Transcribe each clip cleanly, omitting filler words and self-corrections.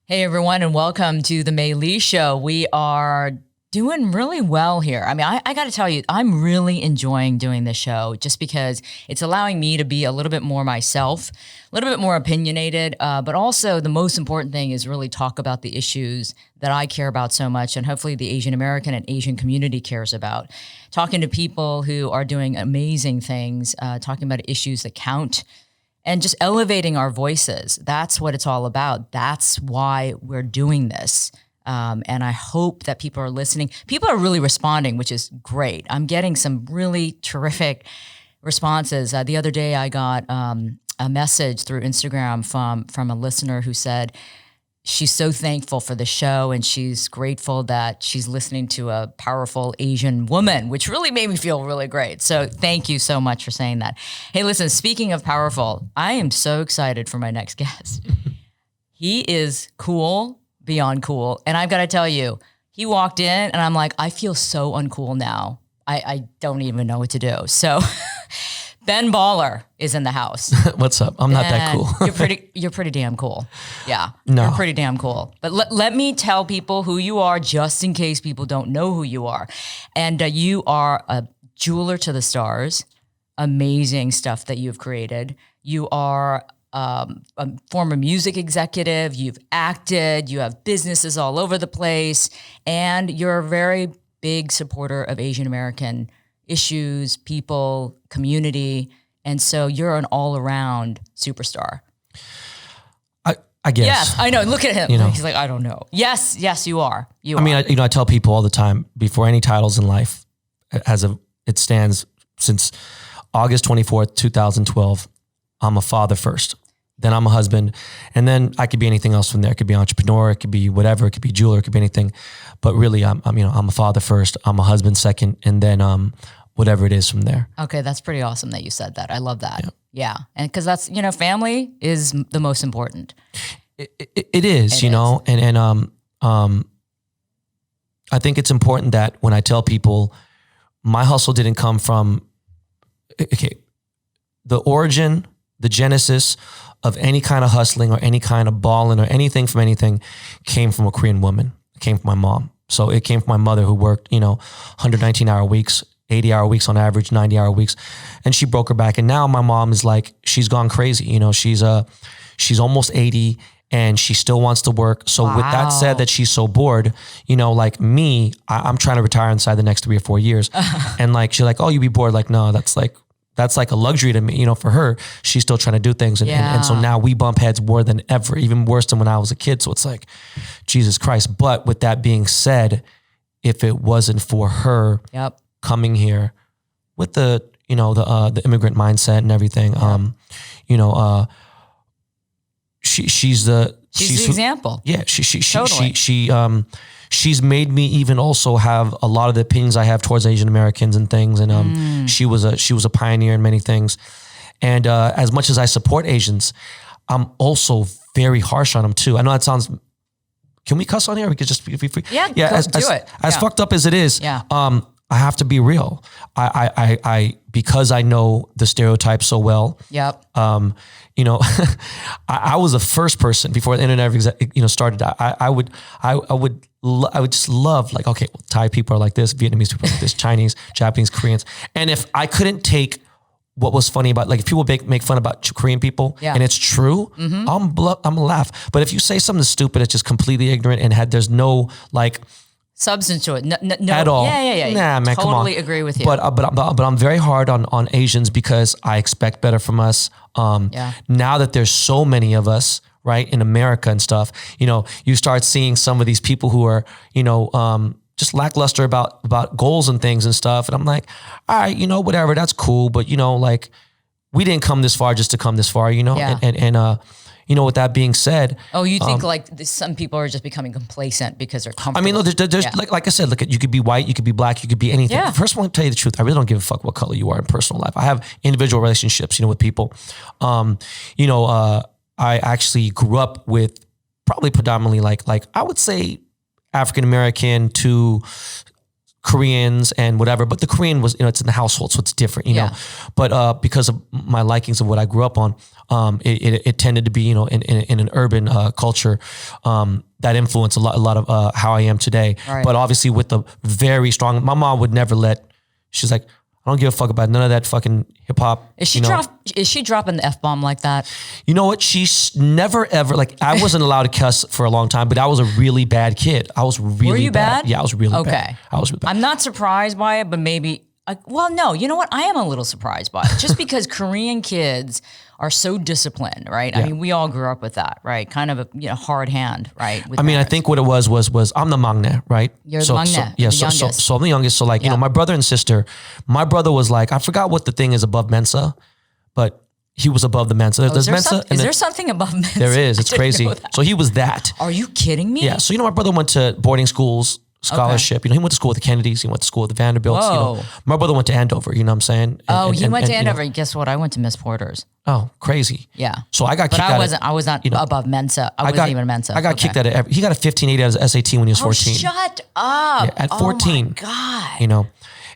Hey everyone, and welcome to the Mei Lee Show. We are doing really well here. I mean, I got to tell you, I'm really enjoying doing this show just because it's allowing me to be a little bit more myself, a little bit more opinionated, but also the most important thing is really talk about the issues that I care about so much and hopefully the Asian American and Asian community cares about. Talking to people who are doing amazing things, talking about issues that count, and just elevating our voices. That's what it's all about. That's why we're doing this. And I hope that people are listening. People are really responding, which is great. I'm getting some really terrific responses. The other day I got a message through Instagram from a listener who said she's so thankful for the show and she's grateful that she's listening to a powerful Asian woman, which really made me feel really great. So thank you so much for saying that. Hey, listen, speaking of powerful, I am so excited for my next guest. He is cool, beyond cool. And I've got to tell you, he walked in and I'm like, I feel so uncool now. I don't even know what to do. So Ben Baller is in the house. What's up? I'm not that cool. You're pretty damn cool. Yeah. No. You're pretty damn cool. But let me tell people who you are just in case people don't know who you are. And you are a jeweler to the stars. Amazing stuff that you've created. You are a former music executive. You've acted. You have businesses all over the place. And you're a very big supporter of Asian American issues, people, community. And so you're an all-around superstar. I guess. Yes, I know. Look at him. You know. He's like, I don't know. Yes, you are. You are. I mean, I tell people all the time, before any titles in life, it stands since August 24th, 2012, I'm a father first. Then I'm a husband. And then I could be anything else from there. It could be entrepreneur. It could be whatever. It could be jeweler. It could be anything. But really, I'm a father first. I'm a husband second. And then whatever it is from there. Okay, that's pretty awesome that you said that. I love that. Yeah. And because that's, family is the most important. It is, know, and I think it's important that when I tell people my hustle didn't come from, the origin, the genesis of any kind of hustling or any kind of balling or anything from anything came from a Korean woman. It came from my mom. So it came from my mother who worked, 119-hour weeks, 80-hour weeks on average, 90-hour weeks. And she broke her back. And now my mom is like, she's gone crazy. She's almost 80 and she still wants to work. So With that said, that she's so bored, like me, I'm trying to retire inside the next 3 or 4 years. And like, she's like, oh, you be bored. Like, no, that's like a luxury to me, for her. She's still trying to do things. And so now we bump heads more than ever, even worse than when I was a kid. So it's like, Jesus Christ. But with that being said, if it wasn't for her coming here with the immigrant mindset and everything, she's the example. Yeah. She's made me even also have a lot of the opinions I have towards Asian Americans and things. And she was a pioneer in many things. And as much as I support Asians, I'm also very harsh on them too. I know that sounds. Can we cuss on here? We could just be free. Yeah. Do it. As fucked up as it is. Yeah. I have to be real. I because I know the stereotypes so well. Yep. I was the first person before the internet started. I would just love, like, okay, well, Thai people are like this, Vietnamese people are like this, Chinese, Japanese, Koreans. And if I couldn't take what was funny about, like, if people make fun about Korean people and it's true, I'm gonna laugh. But if you say something stupid, it's just completely ignorant and there's no like substance to it, no, at all. Yeah. Nah, man, come on. Totally agree with you. But I'm very hard on Asians because I expect better from us. Now that there's so many of us, right, in America and stuff, you start seeing some of these people who are, just lackluster about goals and things and stuff. And I'm like, all right, whatever, that's cool. But, like, we didn't come this far just to come this far, And with that being said. Oh, you think some people are just becoming complacent because they're comfortable? I mean, no, there's like I said, look, you could be white, you could be black, you could be anything. Yeah. First, I want to tell you the truth. I really don't give a fuck what color you are in personal life. I have individual relationships, with people. I actually grew up with probably predominantly like I would say African-American to Koreans and whatever, but the Korean was, it's in the household, so it's different, know. But because of my likings of what I grew up on, it tended to be, in an urban culture that influenced a lot of how I am today. Right. But obviously with the very strong, my mom would never she's like, I don't give a fuck about none of that fucking hip hop. Is she dropping the F-bomb like that? You know what? She's never ever, I wasn't allowed to cuss for a long time, but I was a really bad kid. I was really bad. Were you bad? Yeah, I was really bad. Okay. I was really bad. I'm not surprised by it, but maybe, no, you know what? I am a little surprised by it. Just because Korean kids are so disciplined, right? Yeah. I mean, we all grew up with that, right? Kind of a hard hand, right? With I mean, I parents. think what it was I'm the maknae, right? You're the maknae, the youngest. So I'm the youngest. So my brother and sister, my brother was I forgot what the thing is above Mensa, but he was above the Mensa. Is there something above Mensa? There is. It's crazy. So he was that. Are you kidding me? Yeah. So, my brother went to boarding schools, scholarship. Okay. He went to school with the Kennedys. He went to school with the Vanderbilts. Whoa. My brother went to Andover, you know what I'm saying? He went to Andover. Guess what? I went to Miss Porter's. Oh, crazy. Yeah. So I got kicked out. But I was not above Mensa. I wasn't even Mensa. I got kicked out of he got a 1580 out of his SAT when he was 14. Shut up. Yeah, at 14. Oh my God.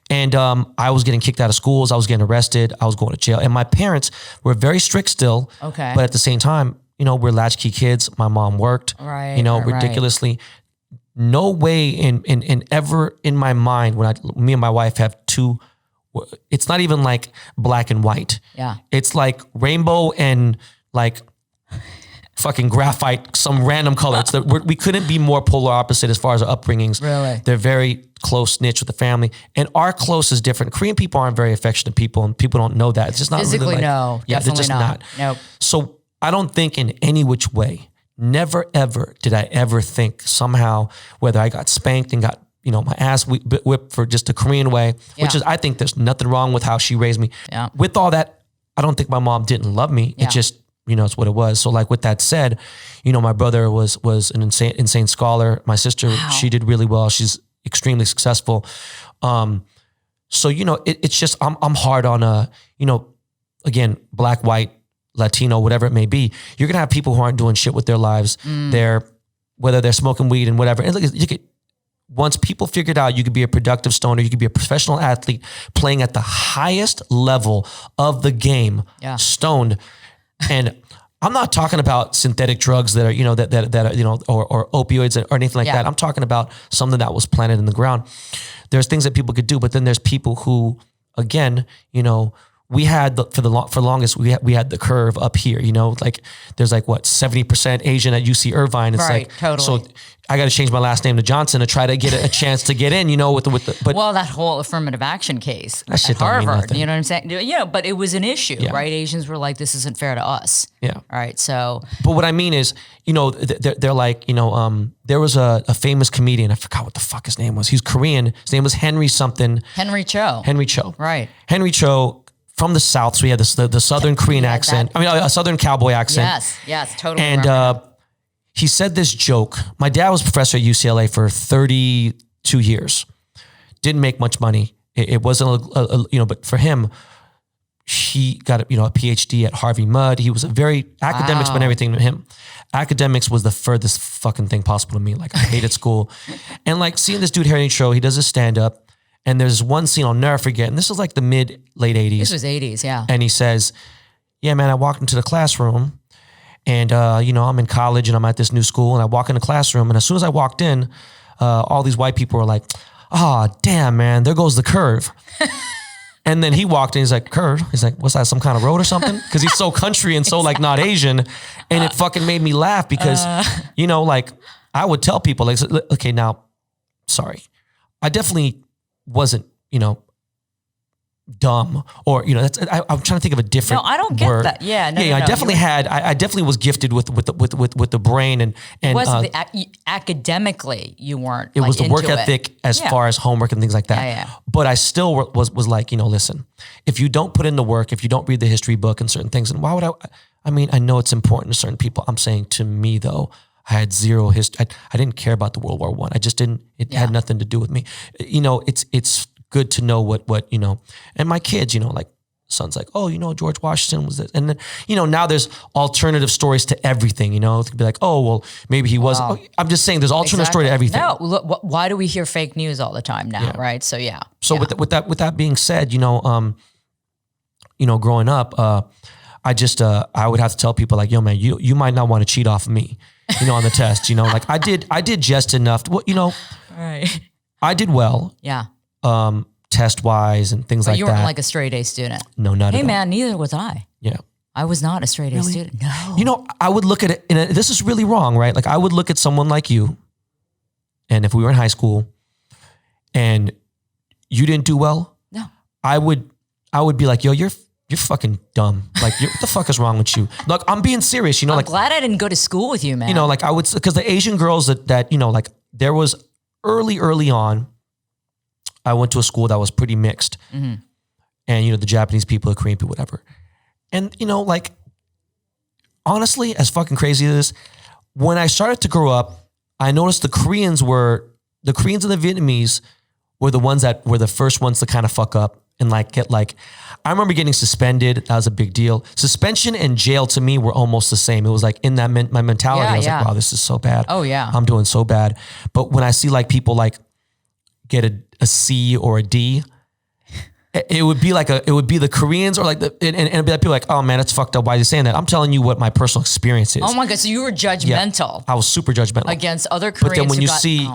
And I was getting kicked out of schools. I was getting arrested. I was going to jail. And my parents were very strict still. Okay. But at the same time, we're latchkey kids. My mom worked. Right. Ridiculously. No way in ever in my mind when me and my wife have two. It's not even like black and white. Yeah. It's like rainbow and fucking graphite, some random color. We couldn't be more polar opposite as far as our upbringings. Really? They're very close knit with the family. And our close is different. Korean people aren't very affectionate people, and people don't know that. It's just not physically, really no. Yeah, they're definitely just not. Nope. So I don't think in any which way, never ever did I ever think somehow whether I got spanked and got my ass whipped for just a Korean way, which is, I think there's nothing wrong with how she raised me. Yeah. With all that, I don't think my mom didn't love me. Yeah. It just, it's what it was. So with that said, my brother was an insane scholar. My sister, she did really well. She's extremely successful. So, it's just, I'm hard on again, black, white, Latino, whatever it may be. You're going to have people who aren't doing shit with their lives. Whether they're smoking weed and whatever. And look at, once people figured out you could be a productive stoner, you could be a professional athlete playing at the highest level of the game, stoned. And I'm not talking about synthetic drugs that are, that are, or opioids or anything like that. I'm talking about something that was planted in the ground. There's things that people could do, but then there's people who, again, we had for the longest we had the curve up here, there's 70% Asian at UC Irvine. It's totally. So I got to change my last name to Johnson to try to get a chance to get in, but that whole affirmative action case that shit at don't mean Harvard, nothing. you know what I'm saying? Yeah, but it was an issue, right? Asians were like, this isn't fair to us. Yeah. All right. So, but what I mean is, they're like, there was a famous comedian. I forgot what the fuck his name was. He's Korean. His name was Henry something. Henry Cho. Right. Henry Cho. From the South, so we had the Southern Korean accent. A Southern cowboy accent. Yes, totally. And he said this joke. My dad was a professor at UCLA for 32 years. Didn't make much money. It wasn't, but for him, he got a PhD at Harvey Mudd. He was a very academics, but everything to him. Academics was the furthest fucking thing possible to me. I hated school, and seeing this dude Henry Cho, he does a stand up. And there's one scene I'll never forget. And this was the late 80s. This was 80s, yeah. And he says, yeah, man, I walked into the classroom and, I'm in college and I'm at this new school and I walk in the classroom. And as soon as I walked in, all these white people were like, oh, damn, man, there goes the curve. And then he walked in, he's like, curve? He's like, what's that, some kind of road or something? Because he's so country and so not Asian. And it fucking made me laugh because, I would tell people, okay, now, sorry. I definitely wasn't, dumb or, that's, I'm trying to think of a different No, I don't get word. that. Yeah, no, I definitely I definitely was gifted with the brain and it wasn't academically you weren't. It was the work ethic as far as homework and things like that. Yeah. But I still was listen, if you don't put in the work, if you don't read the history book and certain things, and why would I know it's important to certain people. I'm saying to me though, I had zero history. I didn't care about the World War I. I just didn't. It had nothing to do with me. It's good to know what and my kids. son's like, oh, George Washington was this. And then, now there's alternative stories to everything, It could be like, oh, well, maybe he was. Wow. I'm just saying there's alternative story to everything. No, look, why do we hear fake news all the time now, right? So, yeah. So with that being said, growing up, I would have to tell people like, yo, man, you might not want to cheat off of me, on the test, like I did just enough. Right. I did well. Yeah. Test wise and things but like that. You weren't like a straight A student. No, not at all. Hey man, neither was I. Yeah. I was not a straight A student. No. I would look at it, and this is really wrong, right? Like I would look at someone like you, and if we were in high school and you didn't do well, no, I would be like, yo, you're fucking dumb. Like, what the fuck is wrong with you? Like, I'm being serious, I'm glad I didn't go to school with you, man. Like I would, because the Asian girls that like there was early on, I went to a school that was pretty mixed. Mm-hmm. And, the Japanese people, the Korean people, whatever. And, like, honestly, as fucking crazy as it is, when I started to grow up, I noticed the Koreans and the Vietnamese were the ones that were the first ones to kind of fuck up and like get like, I remember getting suspended. That was a big deal. Suspension and jail to me were almost the same. It was like in that my mentality, I was like, wow, this is so bad. Oh yeah. I'm doing so bad. But when I see like people like get a C or a D, it would be the Koreans or like and it'd be like people like, oh man, that's fucked up. Why are you saying that? I'm telling you what my personal experience is. Oh my God. So you were judgmental. Yeah, I was super judgmental against other Koreans. But then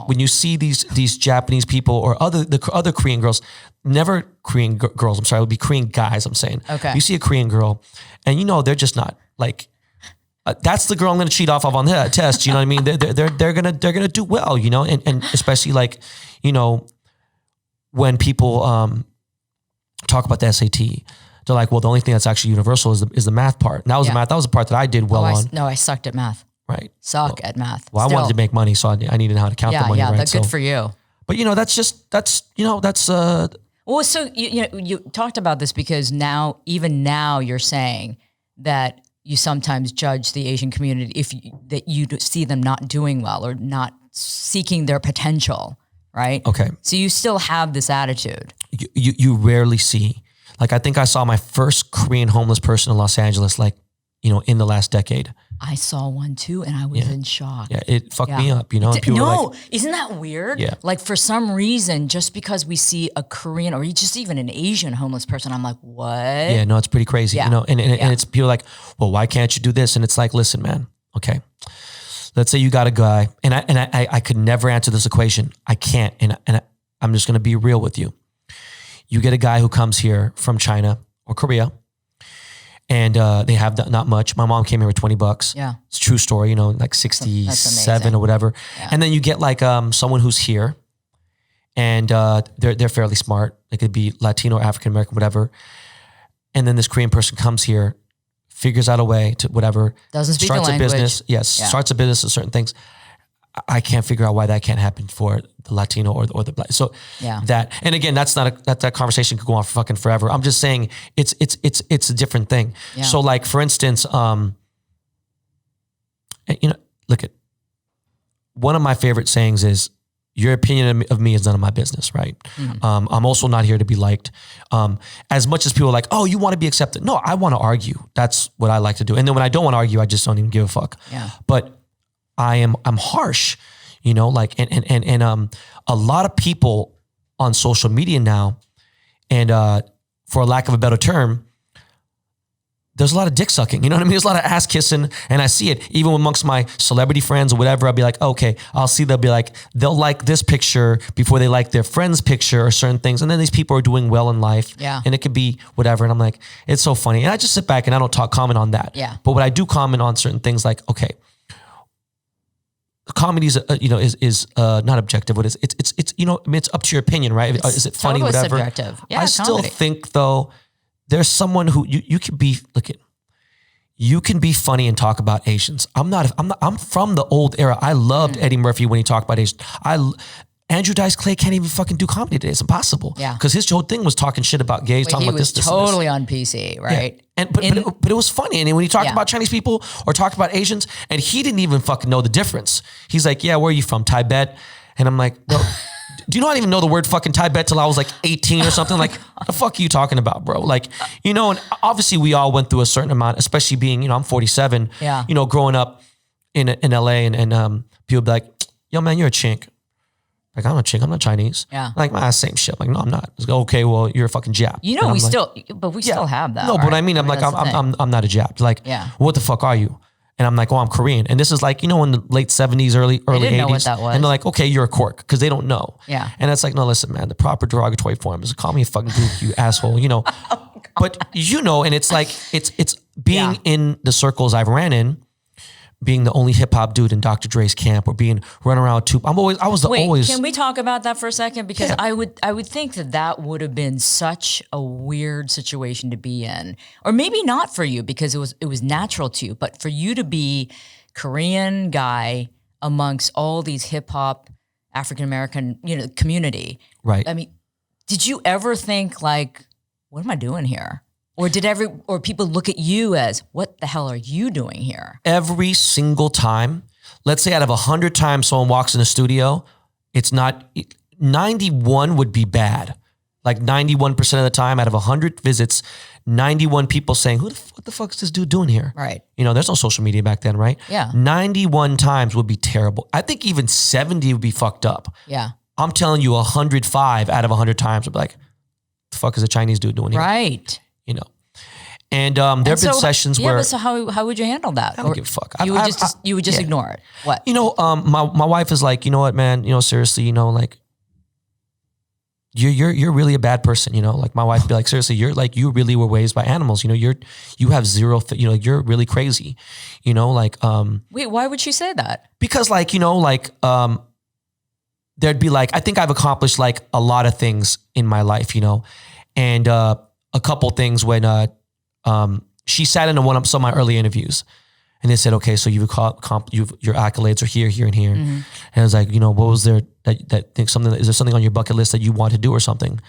when you see these Japanese people or other Korean girls, never Korean girls, I'm sorry, it would be Korean guys, I'm saying. Okay. You see a Korean girl and they're just not like, that's the girl I'm going to cheat off of on the test. You know what I mean? They're going to do well, and especially like, when people, talk about the SAT, they're like, well, the only thing that's actually universal is the math part. And that was the math. That was the part that I did well on. No, I sucked at math. Right. At math. Well, I wanted to make money, so I needed to know how to count the money. Yeah, right? that's good for you. But that's. Well, so you talked about this because even now you're saying that you sometimes judge the Asian community that you see them not doing well or not seeking their potential. Right? Okay. So you still have this attitude. You rarely see, like, I think I saw my first Korean homeless person in Los Angeles, like, in the last decade. I saw one too, and I was in shock. Yeah, it fucked me up, And people were like, isn't that weird? Yeah. Like for some reason, just because we see a Korean or just even an Asian homeless person, I'm like, what? Yeah, no, it's pretty crazy, and it's people like, well, why can't you do this? And it's like, listen, man, okay. Let's say you got a guy, and I could never answer this equation. I can't, and I'm just going to be real with you. You get a guy who comes here from China or Korea, and they have not much. My mom came here with $20. Yeah, it's a true story. Like 67 or whatever. Yeah. And then you get like someone who's here, and they're fairly smart. They could be Latino, African American, whatever. And then this Korean person comes here, figures out a way to whatever. Doesn't speak starts the language. A business. Yes, yeah. Starts a business of certain things. I can't figure out why that can't happen for the Latino or the Black. So that, and again, that conversation could go on for fucking forever. I'm just saying it's a different thing. Yeah. So like, for instance, look at one of my favorite sayings is, your opinion of me is none of my business, right? Mm-hmm. I'm also not here to be liked. As much as people are like, oh, you want to be accepted. No, I want to argue. That's what I like to do. And then when I don't want to argue, I just don't even give a fuck. Yeah. But I'm harsh, like, and a lot of people on social media now, and for a lack of a better term, there's a lot of dick sucking. You know what I mean? There's a lot of ass kissing, and I see it even amongst my celebrity friends or whatever. I'll be like, okay, they'll like this picture before they like their friend's picture or certain things. And then these people are doing well in life. Yeah. And it could be whatever. And I'm like, it's so funny. And I just sit back and I don't comment on that. Yeah. But what I do comment on certain things like, okay, comedy is not objective. What is it's it's up to your opinion, right? Is it funny, totally whatever? Subjective. Yeah, I still think though, there's someone who you could be, you can be funny and talk about Asians. I'm from the old era. I loved Eddie Murphy when he talked about Asians. Andrew Dice Clay can't even fucking do comedy today. It's impossible. Yeah. Because his whole thing was talking shit about gays, talking about this, He was totally on PC, right? Yeah. But it was funny. And when he talked about Chinese people or talked about Asians, and he didn't even fucking know the difference. He's like, yeah, where are you from? Tibet? And I'm like, no. do you not even know the word fucking Tibet till I was like 18 or something? Like, the fuck are you talking about, bro? Like, you know, and obviously we all went through a certain amount, especially being, you know, I'm 47, you know, growing up in LA and people be like, yo man, you're a chink. Like, I'm a chink, I'm not Chinese. Yeah. Like, same shit. Like, no, I'm not. It's like, okay, well, you're a fucking Jap. You know, we still have that. No, right? but I mean, I'm like, I'm not a Jap. Like, what the fuck are you? And I'm like, oh, I'm Korean. And this is like, you know, in the late 70s, early 80s. Know what that was. And they're like, okay, you're a cork, because they don't know. Yeah. And it's like, no, listen, man, the proper derogatory form is call me a fucking gook, you asshole, you know. But you know, and it's like, it's being in the circles I've ran in, being the only hip hop dude in Dr. Dre's camp, or being run around too. Can we talk about that for a second? Because I would think that would have been such a weird situation to be in, or maybe not for you because it was natural to you, but for you to be Korean guy amongst all these hip hop African American, you know, community. Right. I mean, did you ever think like, what am I doing here? Or or people look at you as, what the hell are you doing here? Every single time, let's say out of 100 times someone walks in the studio, it's not, 91 would be bad. Like 91% of the time out of 100 visits, 91 people saying, what the fuck is this dude doing here? Right. You know, there's no social media back then, right? Yeah. 91 times would be terrible. I think even 70 would be fucked up. Yeah. I'm telling you 105 out of 100 times would be like, the fuck is a Chinese dude doing here? Right. You know, and there have been sessions where. But so how would you handle that? I don't give a fuck. You would just ignore it. What? You know, my wife is like, you know what, man, you know, seriously, you know, like, you're really a bad person, you know, like my wife would be like, seriously, you're like, you really were raised by animals, you know, you have zero, you know, you're really crazy, you know, like, wait, why would she say that? Because like, you know, like, there'd be like, I think I've accomplished like a lot of things in my life, you know, and, a couple things when she sat in some of my early interviews, and they said, okay, so your accolades are here, here, and here. Mm-hmm. And I was like, you know, what was there is there something on your bucket list that you want to do or something?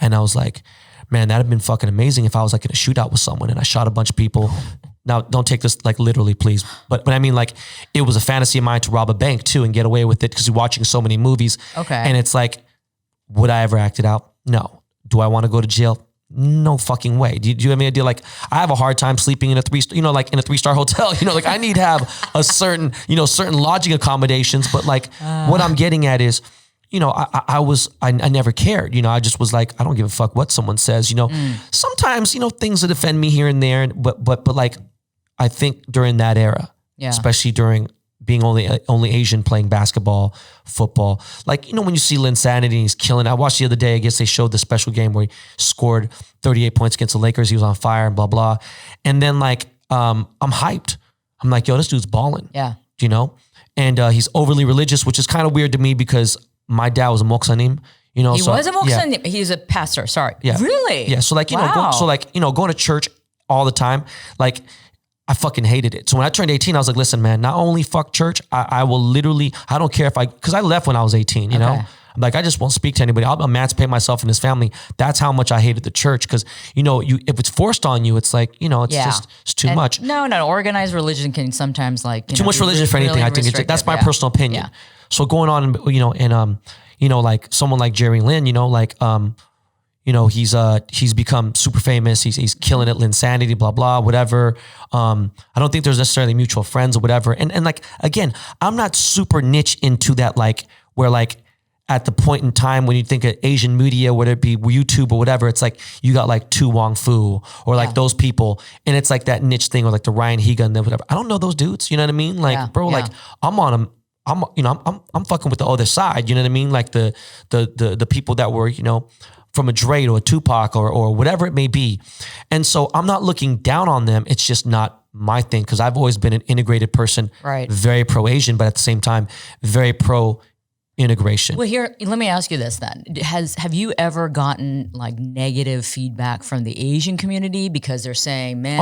And I was like, man, that'd have been fucking amazing if I was like in a shootout with someone and I shot a bunch of people. Now, don't take this like literally, please. But I mean, like, it was a fantasy of mine to rob a bank too and get away with it because you're watching so many movies. Okay. And it's like, would I ever act it out? No. Do I want to go to jail? No fucking way. Do you have any idea? Like, I have a hard time sleeping in a 3-star hotel. You know, like I need to have a certain lodging accommodations. But like, what I'm getting at is, you know, I never cared. You know, I just was like, I don't give a fuck what someone says. You know, sometimes, you know, things that offend me here and there. But like, I think during that era, especially during being only Asian playing basketball, football. Like, you know, when you see Linsanity, he's killing. I watched the other day, I guess they showed the special game where he scored 38 points against the Lakers. He was on fire and blah, blah. And then like, I'm hyped. I'm like, yo, this dude's balling. Yeah. You know? And he's overly religious, which is kind of weird to me because my dad was a moksanim. You know, he was a moksanim. Yeah. He's a pastor. Sorry. Yeah. Really? Yeah. So like, you know, going to church all the time, like, I fucking hated it. So when I turned 18, I was like, listen, man, not only fuck church, I will literally, I don't care because I left when I was 18, you know? I'm like, I just won't speak to anybody. I'll emancipate myself and his family. That's how much I hated the church. Because, you know, if it's forced on you, it's like, you know, it's too much. No, organized religion can sometimes like, too much religion for anything. Really, I think that's my personal opinion. Yeah. So going on, you know, and, you know, like someone like Jerry Lynn, you know, like, you know, he's become super famous. He's killing it, Linsanity, blah, blah, whatever. I don't think there's necessarily mutual friends or whatever. And like, again, I'm not super niche into that, like, where like at the point in time when you think of Asian media, whether it be YouTube or whatever, it's like you got like Tu Wong Fu or like those people. And it's like that niche thing or like the Ryan Higa and whatever. I don't know those dudes. You know what I mean? Like, bro, like I'm on them. I'm fucking with the other side. You know what I mean? Like the people that were, you know, from a Dre or a Tupac or whatever it may be. And so I'm not looking down on them. It's just not my thing because I've always been an integrated person, right? Very pro-Asian, but at the same time, very pro-integration. Well, here, let me ask you this then. Have you ever gotten like negative feedback from the Asian community because they're saying, man,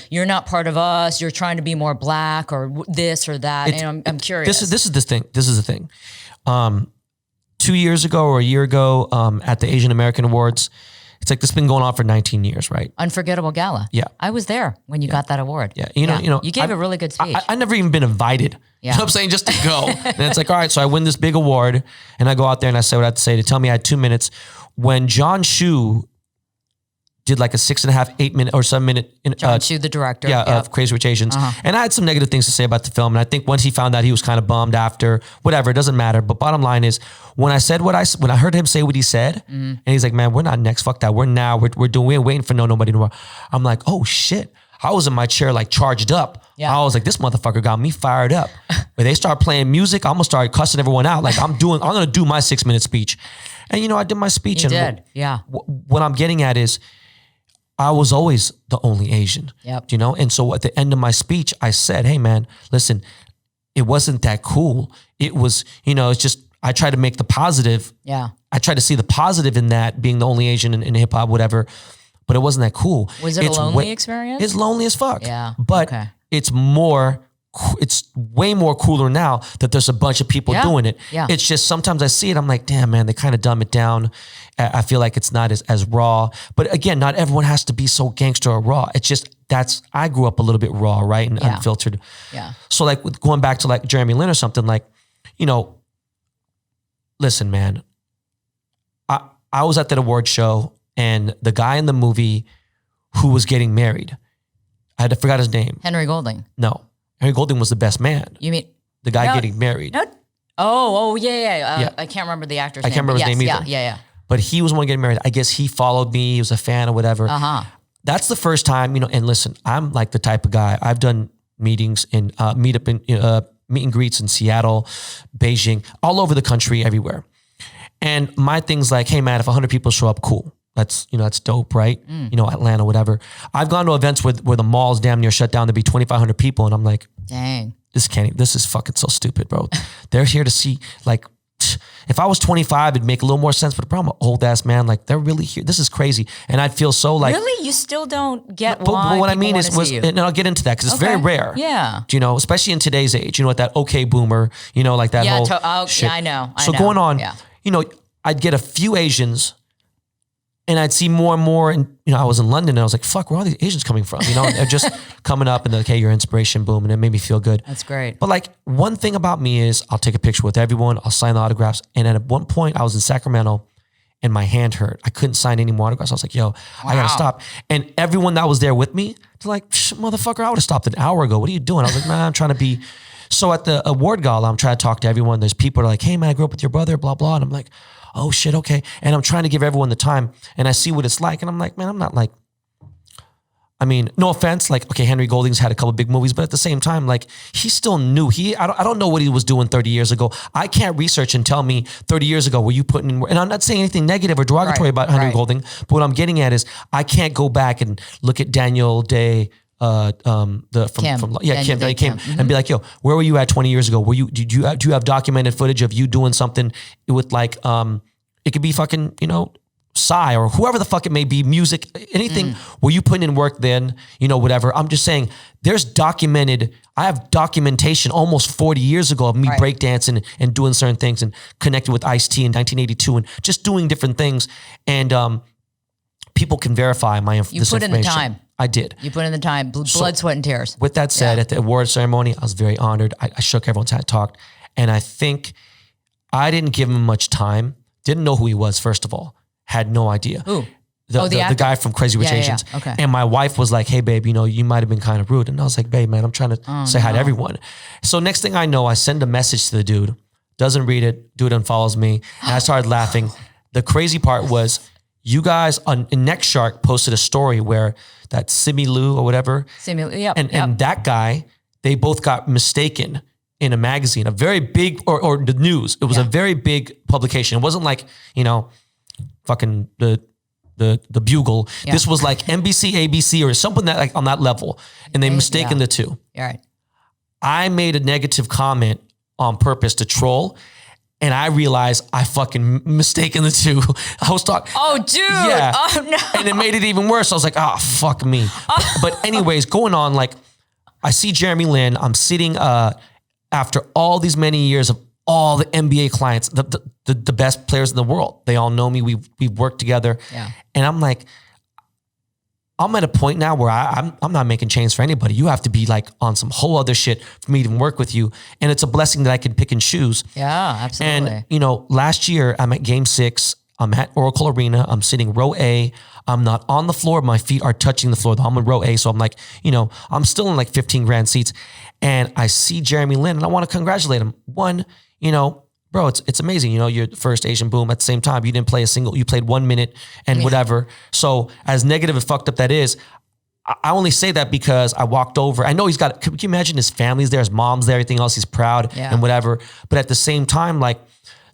you're not part of us. You're trying to be more black or this or that. And I'm curious. This is the thing. 2 years ago or a year ago at the Asian American Awards, it's like this has been going on for 19 years, right? Unforgettable gala. Yeah. I was there when you got that award. Yeah. You know, you gave a really good speech. I never even been invited. You know what I'm saying? Just to go. And it's like, all right, so I win this big award and I go out there and I say what I have to say. To tell me I had 2 minutes. When John Shu did like a 6.5, 8 minute or 7 minute. John Shu, the director. Of Crazy Rich Asians. And I had some negative things to say about the film. And I think once he found out, he was kind of bummed after, whatever, it doesn't matter. But bottom line is, when I heard him say what he said, and he's like, man, we're not next, fuck that. We're waiting for nobody anymore. I'm like, oh shit. I was in my chair like charged up. Yeah. I was like, this motherfucker got me fired up. When they start playing music, I'm gonna start cussing everyone out. Like I'm gonna do my 6 minute speech. And you know, I did my speech. What I'm getting at is, I was always the only Asian, you know? And so at the end of my speech, I said, hey man, listen, it wasn't that cool. It was, you know, it's just, I try to make the positive. Yeah. I try to see the positive in that, being the only Asian in hip hop, whatever, but it wasn't that cool. Was it a lonely experience? It's lonely as fuck. Yeah. But it's way more cooler now that there's a bunch of people doing it. Yeah. It's just sometimes I see it, I'm like, damn man, they kind of dumb it down. I feel like it's not as raw. But again, not everyone has to be so gangster or raw. It's just, I grew up a little bit raw, right? And unfiltered. Yeah. So like going back to like Jeremy Lin or something, like, you know, listen, man, I was at that award show and the guy in the movie who was getting married, I forgot his name. Henry Golding. No. Henry Golding was the best man. You mean the guy getting married? No. Oh, yeah. I can't remember the actor's name. I can't remember his name either. Yeah. But he was the one getting married. I guess he followed me. He was a fan or whatever. That's the first time, you know, and listen, I'm like the type of guy, I've done meetings in, meet and greets in Seattle, Beijing, all over the country, everywhere. And my thing's like, hey man, if 100 people show up, cool. That's dope, right? You know, Atlanta, whatever. I've gone to events where the mall's damn near shut down to be 2,500 people. And I'm like, dang, this is fucking so stupid, bro. They're here to see, like, if I was 25, it'd make a little more sense. But I'm an old ass man. Like, they're really here. This is crazy. And I'd feel so like. Really? You still don't get why? But what I mean is, and I'll get into that because it's very rare. Yeah. You know, especially in today's age, you know, with that okay boomer, you know, like that whole shit. Yeah, I know. So going on, you know, I'd get a few Asians and I'd see more and more. And, you know, I was in London and I was like, fuck, where are all these Asians coming from? You know, they're just coming up and they're like, hey, your inspiration, boom. And it made me feel good. That's great. But like one thing about me is I'll take a picture with everyone. I'll sign the autographs. And at one point I was in Sacramento and my hand hurt. I couldn't sign any more autographs. I was like, yo, I got to stop. And everyone that was there with me, they're like, motherfucker, I would have stopped an hour ago. What are you doing? I was like, man, I'm trying to be. So at the award gala, I'm trying to talk to everyone. There's people that are like, hey man, I grew up with your brother, blah, blah. And I'm like, oh shit, okay. And I'm trying to give everyone the time and I see what it's like. And I'm like, man, I'm not like, I mean, no offense. Like, okay, Henry Golding's had a couple big movies, but at the same time, like he's still new. I don't know what he was doing 30 years ago. I can't research and tell me 30 years ago, were you putting in, and I'm not saying anything negative or derogatory about Henry Golding, but what I'm getting at is I can't go back and look at Daniel Day, Kim, and be like, yo, where were you at 20 years ago? Do you have documented footage of you doing something with like, it could be fucking, you know, Psy or whoever the fuck it may be, music, anything. Were you putting in work then, you know, whatever. I'm just saying I have documentation almost 40 years ago of me breakdancing and doing certain things and connecting with Ice-T in 1982 and just doing different things. And, people can verify this information. You put in the time. I did. You put in the time, blood, sweat, and tears. With that said, at the award ceremony, I was very honored. I shook everyone's hand, talked. And I think I didn't give him much time. Didn't know who he was, first of all. Had no idea. Who? The guy from Crazy Rich Asians. Yeah. Okay. And my wife was like, hey, babe, you know, you might have been kind of rude. And I was like, babe, man, I'm trying to say hi to everyone. So next thing I know, I send a message to the dude, doesn't read it, dude unfollows me. And I started laughing. The crazy part was, you guys on Next Shark posted a story where that Simi Lu or whatever. And that guy, they both got mistaken in a magazine, a very big, or the news. It was a very big publication. It wasn't like, you know, fucking the Bugle. Yeah. This was like NBC, ABC or something that like on that level. And they mistaken the two. All right. I made a negative comment on purpose to troll. And I realized I fucking mistaken the two. I was talking. Oh, dude. Yeah. Oh, no. And it made it even worse. I was like, fuck me. But anyways, going on, like, I see Jeremy Lin. I'm sitting after all these many years of all the NBA clients, the the best players in the world. They all know me. We've worked together. Yeah. And I'm like, I'm at a point now where I'm not making chains for anybody. You have to be like on some whole other shit for me to even work with you. And it's a blessing that I can pick and choose. Yeah, absolutely. And, you know, last year I'm at Game 6. I'm at Oracle Arena. I'm sitting row A. I'm not on the floor. My feet are touching the floor. I'm in row A. So I'm like, you know, I'm still in like 15 grand seats. And I see Jeremy Lin and I want to congratulate him. One, you know, bro, it's amazing. You know, you're the first Asian boom at the same time. You didn't play you played 1 minute and whatever. So as negative and fucked up that is, I only say that because I walked over. I know he's got, can you imagine his family's there, his mom's there, everything else, he's proud and whatever. But at the same time, like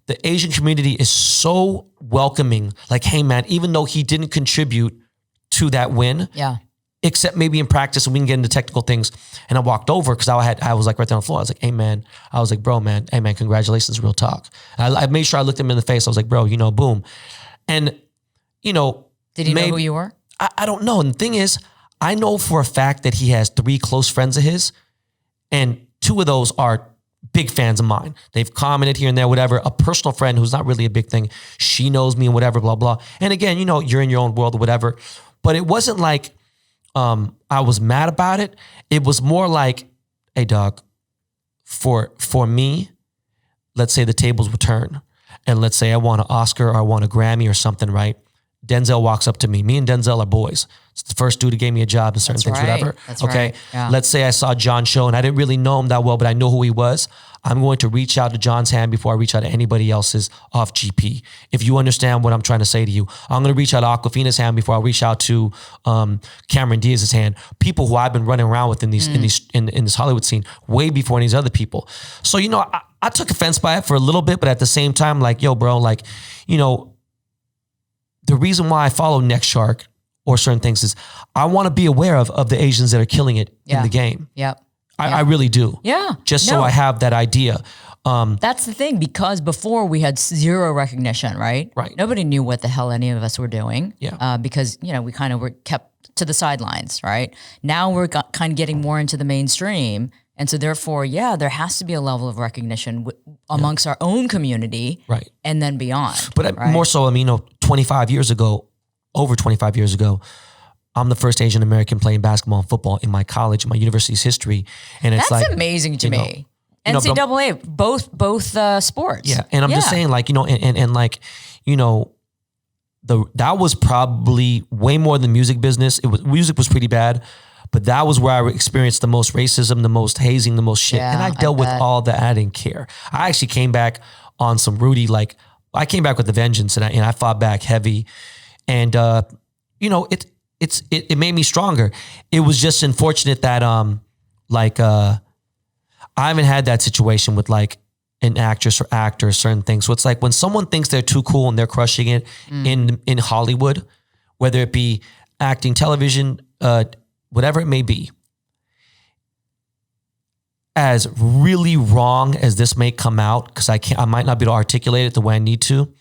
the Asian community is so welcoming. Like, hey man, even though he didn't contribute to that win, except maybe in practice and we can get into technical things. And I walked over because I was like right there on the floor. I was like, hey man, I was like, bro, man, hey man, congratulations, real talk. I made sure I looked him in the face. I was like, bro, you know, boom. And, you know. Did he know who you were? I don't know. And the thing is, I know for a fact that he has 3 close friends of his and 2 of those are big fans of mine. They've commented here and there, whatever. A personal friend who's not really a big thing. She knows me and whatever, blah, blah. And again, you know, you're in your own world or whatever. But it wasn't like, I was mad about it. It was more like, hey dog, for me, let's say the tables would turn and let's say I want an Oscar or I want a Grammy or something, right? Denzel walks up to me. Me and Denzel are boys. It's the first dude who gave me a job and certain things, whatever. That's okay. Right. Yeah. Let's say I saw John Cho and I didn't really know him that well, but I know who he was. I'm going to reach out to John's hand before I reach out to anybody else's off GP. If you understand what I'm trying to say to you, I'm going to reach out to Aquafina's hand before I reach out to Cameron Diaz's hand. People who I've been running around with in this Hollywood scene way before any of these other people. So, you know, I took offense by it for a little bit, but at the same time, like, yo, bro, like, you know, the reason why I follow Next Shark or certain things is I want to be aware of the Asians that are killing it in the game. Yep. I really do. Yeah. Just so I have that idea. That's the thing, because before we had zero recognition, right? Right. Nobody knew what the hell any of us were doing. Yeah. Because, you know, we kind of were kept to the sidelines, right? Now we're kind of getting more into the mainstream. And so therefore, there has to be a level of recognition amongst our own community, right, and then beyond. But more so, I mean, you know, 25 years ago, over 25 years ago, I'm the first Asian American playing basketball and football in my college, in my university's history, and it's that's like amazing to me. Know, NCAA, both sports. Yeah, and I'm just saying, like, you know, and like, you know, that was probably way more than music business. Music was pretty bad. But that was where I experienced the most racism, the most hazing, the most shit. And I dealt with all that. I didn't care. I actually came back on some Rudy, like I came back with a vengeance and I fought back heavy. And, you know, it made me stronger. It was just unfortunate that, I haven't had that situation with like an actress or actor, certain things. So it's like when someone thinks they're too cool and they're crushing it in Hollywood, whether it be acting, television, whatever it may be, as really wrong as this may come out, because I might not be able to articulate it the way I need to.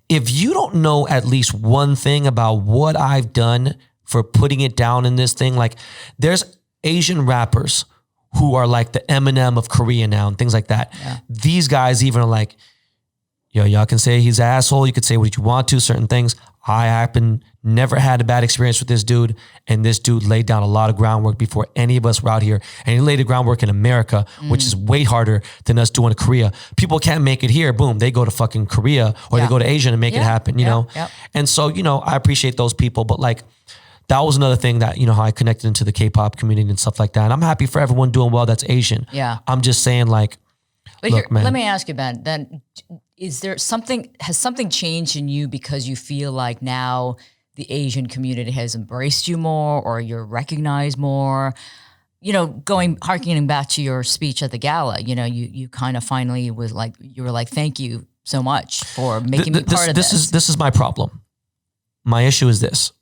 If you don't know at least one thing about what I've done for putting it down in this thing, like there's Asian rappers who are like the Eminem of Korea now and things like that. Yeah. These guys even are like, yo, y'all can say he's an asshole. You could say what you want to, certain things. Never had a bad experience with this dude. And this dude laid down a lot of groundwork before any of us were out here. And he laid the groundwork in America, which is way harder than us doing in Korea. People can't make it here. Boom. They go to fucking Korea or they go to Asia and make it happen, you know? Yeah. And so, you know, I appreciate those people, but like, that was another thing that, you know, how I connected into the K-pop community and stuff like that. And I'm happy for everyone doing well that's Asian. Yeah. I'm just saying, like, but look, here, man. Let me ask you, Ben, then has something changed in you because you feel like now the Asian community has embraced you more or you're recognized more? You know, harkening back to your speech at the gala, you know, you kind of finally were like, thank you so much for making me part of this. This is my problem. My issue is this.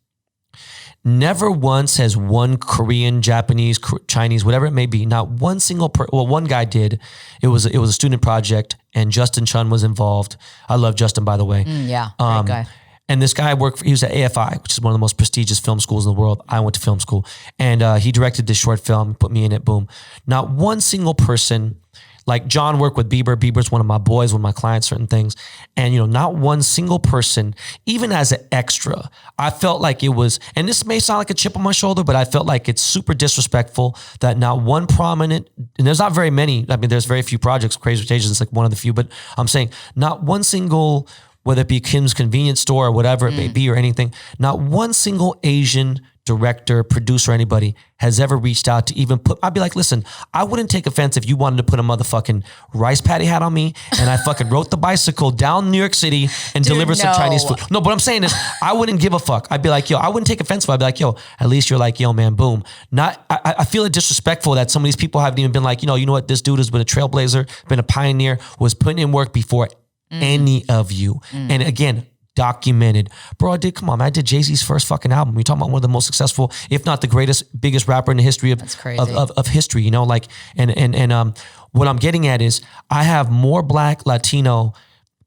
Never once has one Korean, Japanese, Chinese, whatever it may be, not one single one guy did. It was a student project and Justin Chun was involved. I love Justin, by the way. Great guy. And this guy he was at AFI, which is one of the most prestigious film schools in the world. I went to film school. And he directed this short film, put me in it, boom. Not one single person Like John worked with Bieber. Bieber's one of my boys, one of my clients, certain things. And, not one single person, even as an extra, I felt like it was, and this may sound like a chip on my shoulder, but I felt like it's super disrespectful that not one prominent, and there's not very many, I mean, there's very few projects, Crazy Rich Asians is like one of the few, but I'm saying not one single, whether it be Kim's Convenience Store or whatever it may be or anything, not one single Asian director, producer, anybody has ever reached out to even put, I'd be like, listen, I wouldn't take offense if you wanted to put a motherfucking rice patty hat on me and I fucking rode the bicycle down New York City and delivered some Chinese food. No, but what I'm saying is I wouldn't give a fuck. I'd be like, yo, I wouldn't take offense. I'd be like, yo, at least you're like, yo, man, boom. I feel it disrespectful that some of these people haven't even been like, you know what, this dude has been a trailblazer, been a pioneer, was putting in work before any of you. And again, documented. Bro, come on, man. I did Jay-Z's first fucking album. You're talking about one of the most successful, if not the greatest, biggest rapper in the history of history, like, and what I'm getting at is I have more Black Latino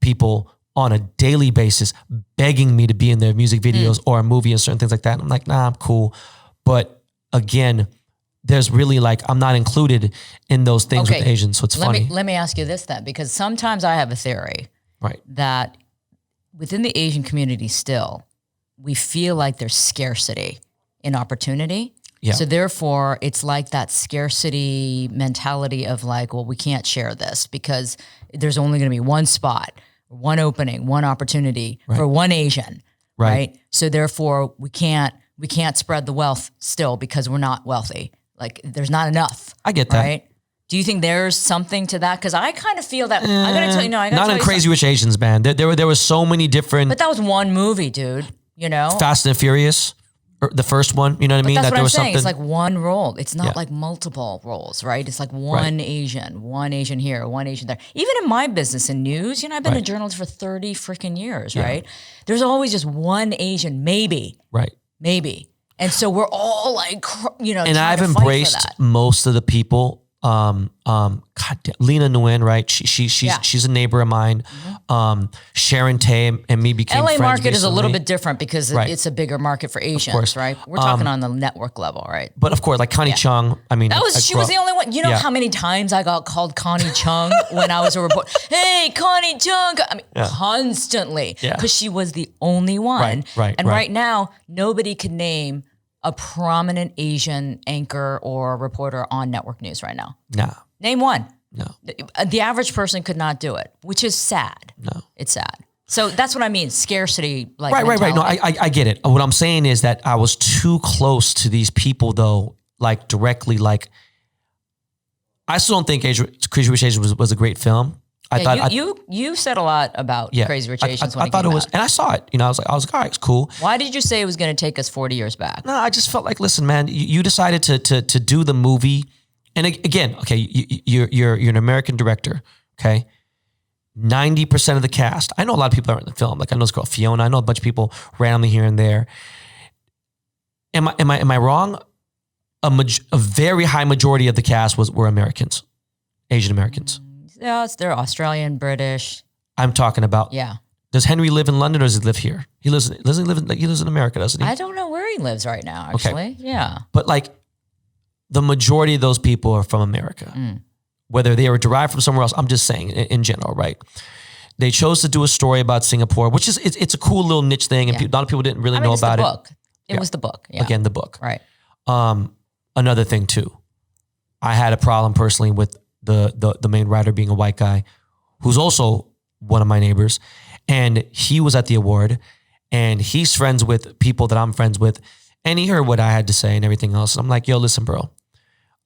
people on a daily basis begging me to be in their music videos or a movie and certain things like that. And I'm like, nah, I'm cool. But again, there's really like, I'm not included in those things with Asians. So it's funny. Let me ask you this then, because sometimes I have a theory that within the Asian community still, we feel like there's scarcity in opportunity. Yeah. So therefore, it's like that scarcity mentality of like, well, we can't share this because there's only going to be one spot, one opening, one opportunity for one Asian, right? So therefore, we can't spread the wealth still because we're not wealthy. Like there's not enough. I get that. Right? Do you think there's something to that? Because I kind of feel that. I gotta tell you, not in Crazy Rich Asians, man. There were so many different. But that was one movie, dude. Fast and Furious, the first one. You know what I mean? That's that what there I'm was saying. something. It's like one role. It's not like multiple roles, right? It's like one Asian here, one Asian there. Even in my business in news, I've been a journalist for 30 freaking years, right? There's always just one Asian, maybe. Right. Maybe. And so we're all like, and I've embraced most of the people. Lena Nguyen, right? She's a neighbor of mine. Sharon Tay and me became LA friends market recently. is a little bit different because it's a bigger market for Asians, right? We're talking on the network level, right? But of course, like Connie Chung, I mean, she was the only one. You know how many times I got called Connie Chung when I was a reporter? Hey, Connie Chung! I mean, constantly, because she was the only one. Right now, nobody can name a prominent Asian anchor or reporter on network news right now. No. Name one. No. The average person could not do it, which is sad. No. It's sad. So that's what I mean, scarcity. Like right. No, I get it. What I'm saying is that I was too close to these people though, like directly, like, I still don't think Crazy Rich Asians was a great film. I thought you said a lot about Crazy Rich Asians. I thought it was, and I saw it. I was like, all right, it's cool. Why did you say it was going to take us 40 years back? No, I just felt like, listen, man, you decided to do the movie, and again, okay, you're an American director, okay. 90% of the cast. I know a lot of people aren't in the film. Like I know this girl Fiona. I know a bunch of people randomly here and there. Am I wrong? A very high majority of the cast were Americans, Asian Americans. Yeah, they're Australian, British. I'm talking about. Yeah. Does Henry live in London or does he live here? He lives in America, doesn't he? I don't know where he lives right now, actually. Okay. Yeah. But like the majority of those people are from America. Whether they were derived from somewhere else, I'm just saying in general, right? They chose to do a story about Singapore, which is, it's a cool little niche thing and a lot of people didn't really know about it. It was the book. Yeah. Again, the book. Right. Another thing too, I had a problem personally with the main writer being a white guy who's also one of my neighbors. And he was at the award and he's friends with people that I'm friends with. And he heard what I had to say and everything else. And I'm like, yo, listen, bro,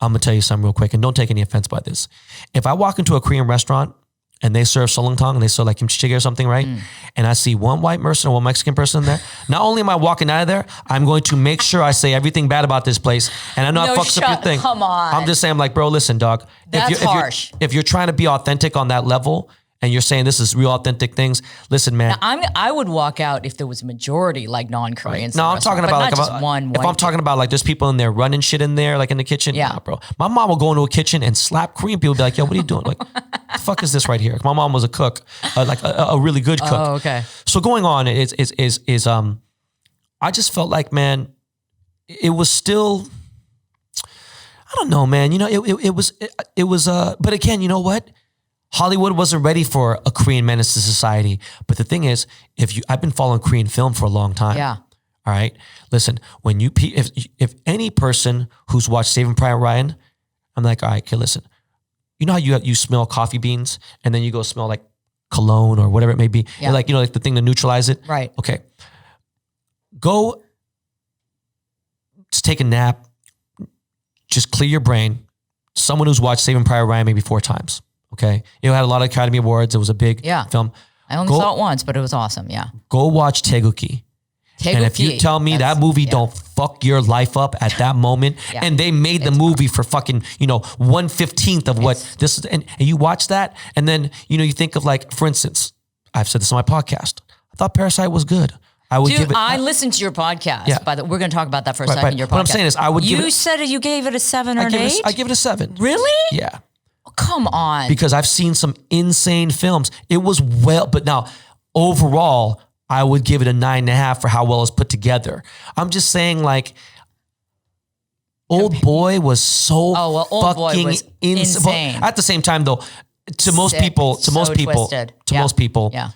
I'm going to tell you something real quick and don't take any offense by this. If I walk into a Korean restaurant and they serve solongtang and they serve like kimchi jjigae or something, right? And I see one white person or one Mexican person in there, not only am I walking out of there, I'm going to make sure I say everything bad about this place. And I know I fucks up your thing. Come on. I'm just saying, I'm like, bro, listen, dog. That's harsh. If you're trying to be authentic on that level and you're saying this is real authentic things, listen, man. Now, I would walk out if there was a majority like non-Koreans. No, I'm talking about like just one. If I'm talking about like there's people in there running shit in there, like in the kitchen. Yeah, nah, bro. My mom will go into a kitchen and slap Korean people. Be like, yo, what are you doing? Like, the fuck is this right here? My mom was a cook, like a really good cook. Oh, okay. So going on is I just felt like, man, it was still. I don't know, man. You know, it was, but again, you know what? Hollywood wasn't ready for a Korean menace to society. But the thing is, I've been following Korean film for a long time. Yeah. All right. Listen, if any person who's watched Saving Private Ryan, I'm like, all right, okay, listen. You know how you smell coffee beans and then you go smell like cologne or whatever it may be? Yeah. Like, you know, like the thing to neutralize it? Right. Okay. Go just take a nap. Just clear your brain. Someone who's watched Saving Private Ryan maybe 4 times. Okay. It had a lot of Academy Awards. It was a big film. I only saw it once, but it was awesome. Yeah. Go watch Taeguki. And if you tell me that movie don't fuck your life up at that moment, and they made the movie for fucking, 1/15 of what this is, and you watch that, and then, you think of like, for instance, I've said this on my podcast. I thought Parasite was good. I would give it. I listened to your podcast. Yeah. We're going to talk about that for a second. Your podcast. What I'm saying is, I would give it. You said you gave it a 7 or an 8? I give it a 7. Really? Yeah. Oh, come on. Because I've seen some insane films. It was but now overall, I would give it a 9.5 for how well it's put together. I'm just saying, like, Old Boy was so Old Boy fucking was insane. At the same time, though, to most people, yeah.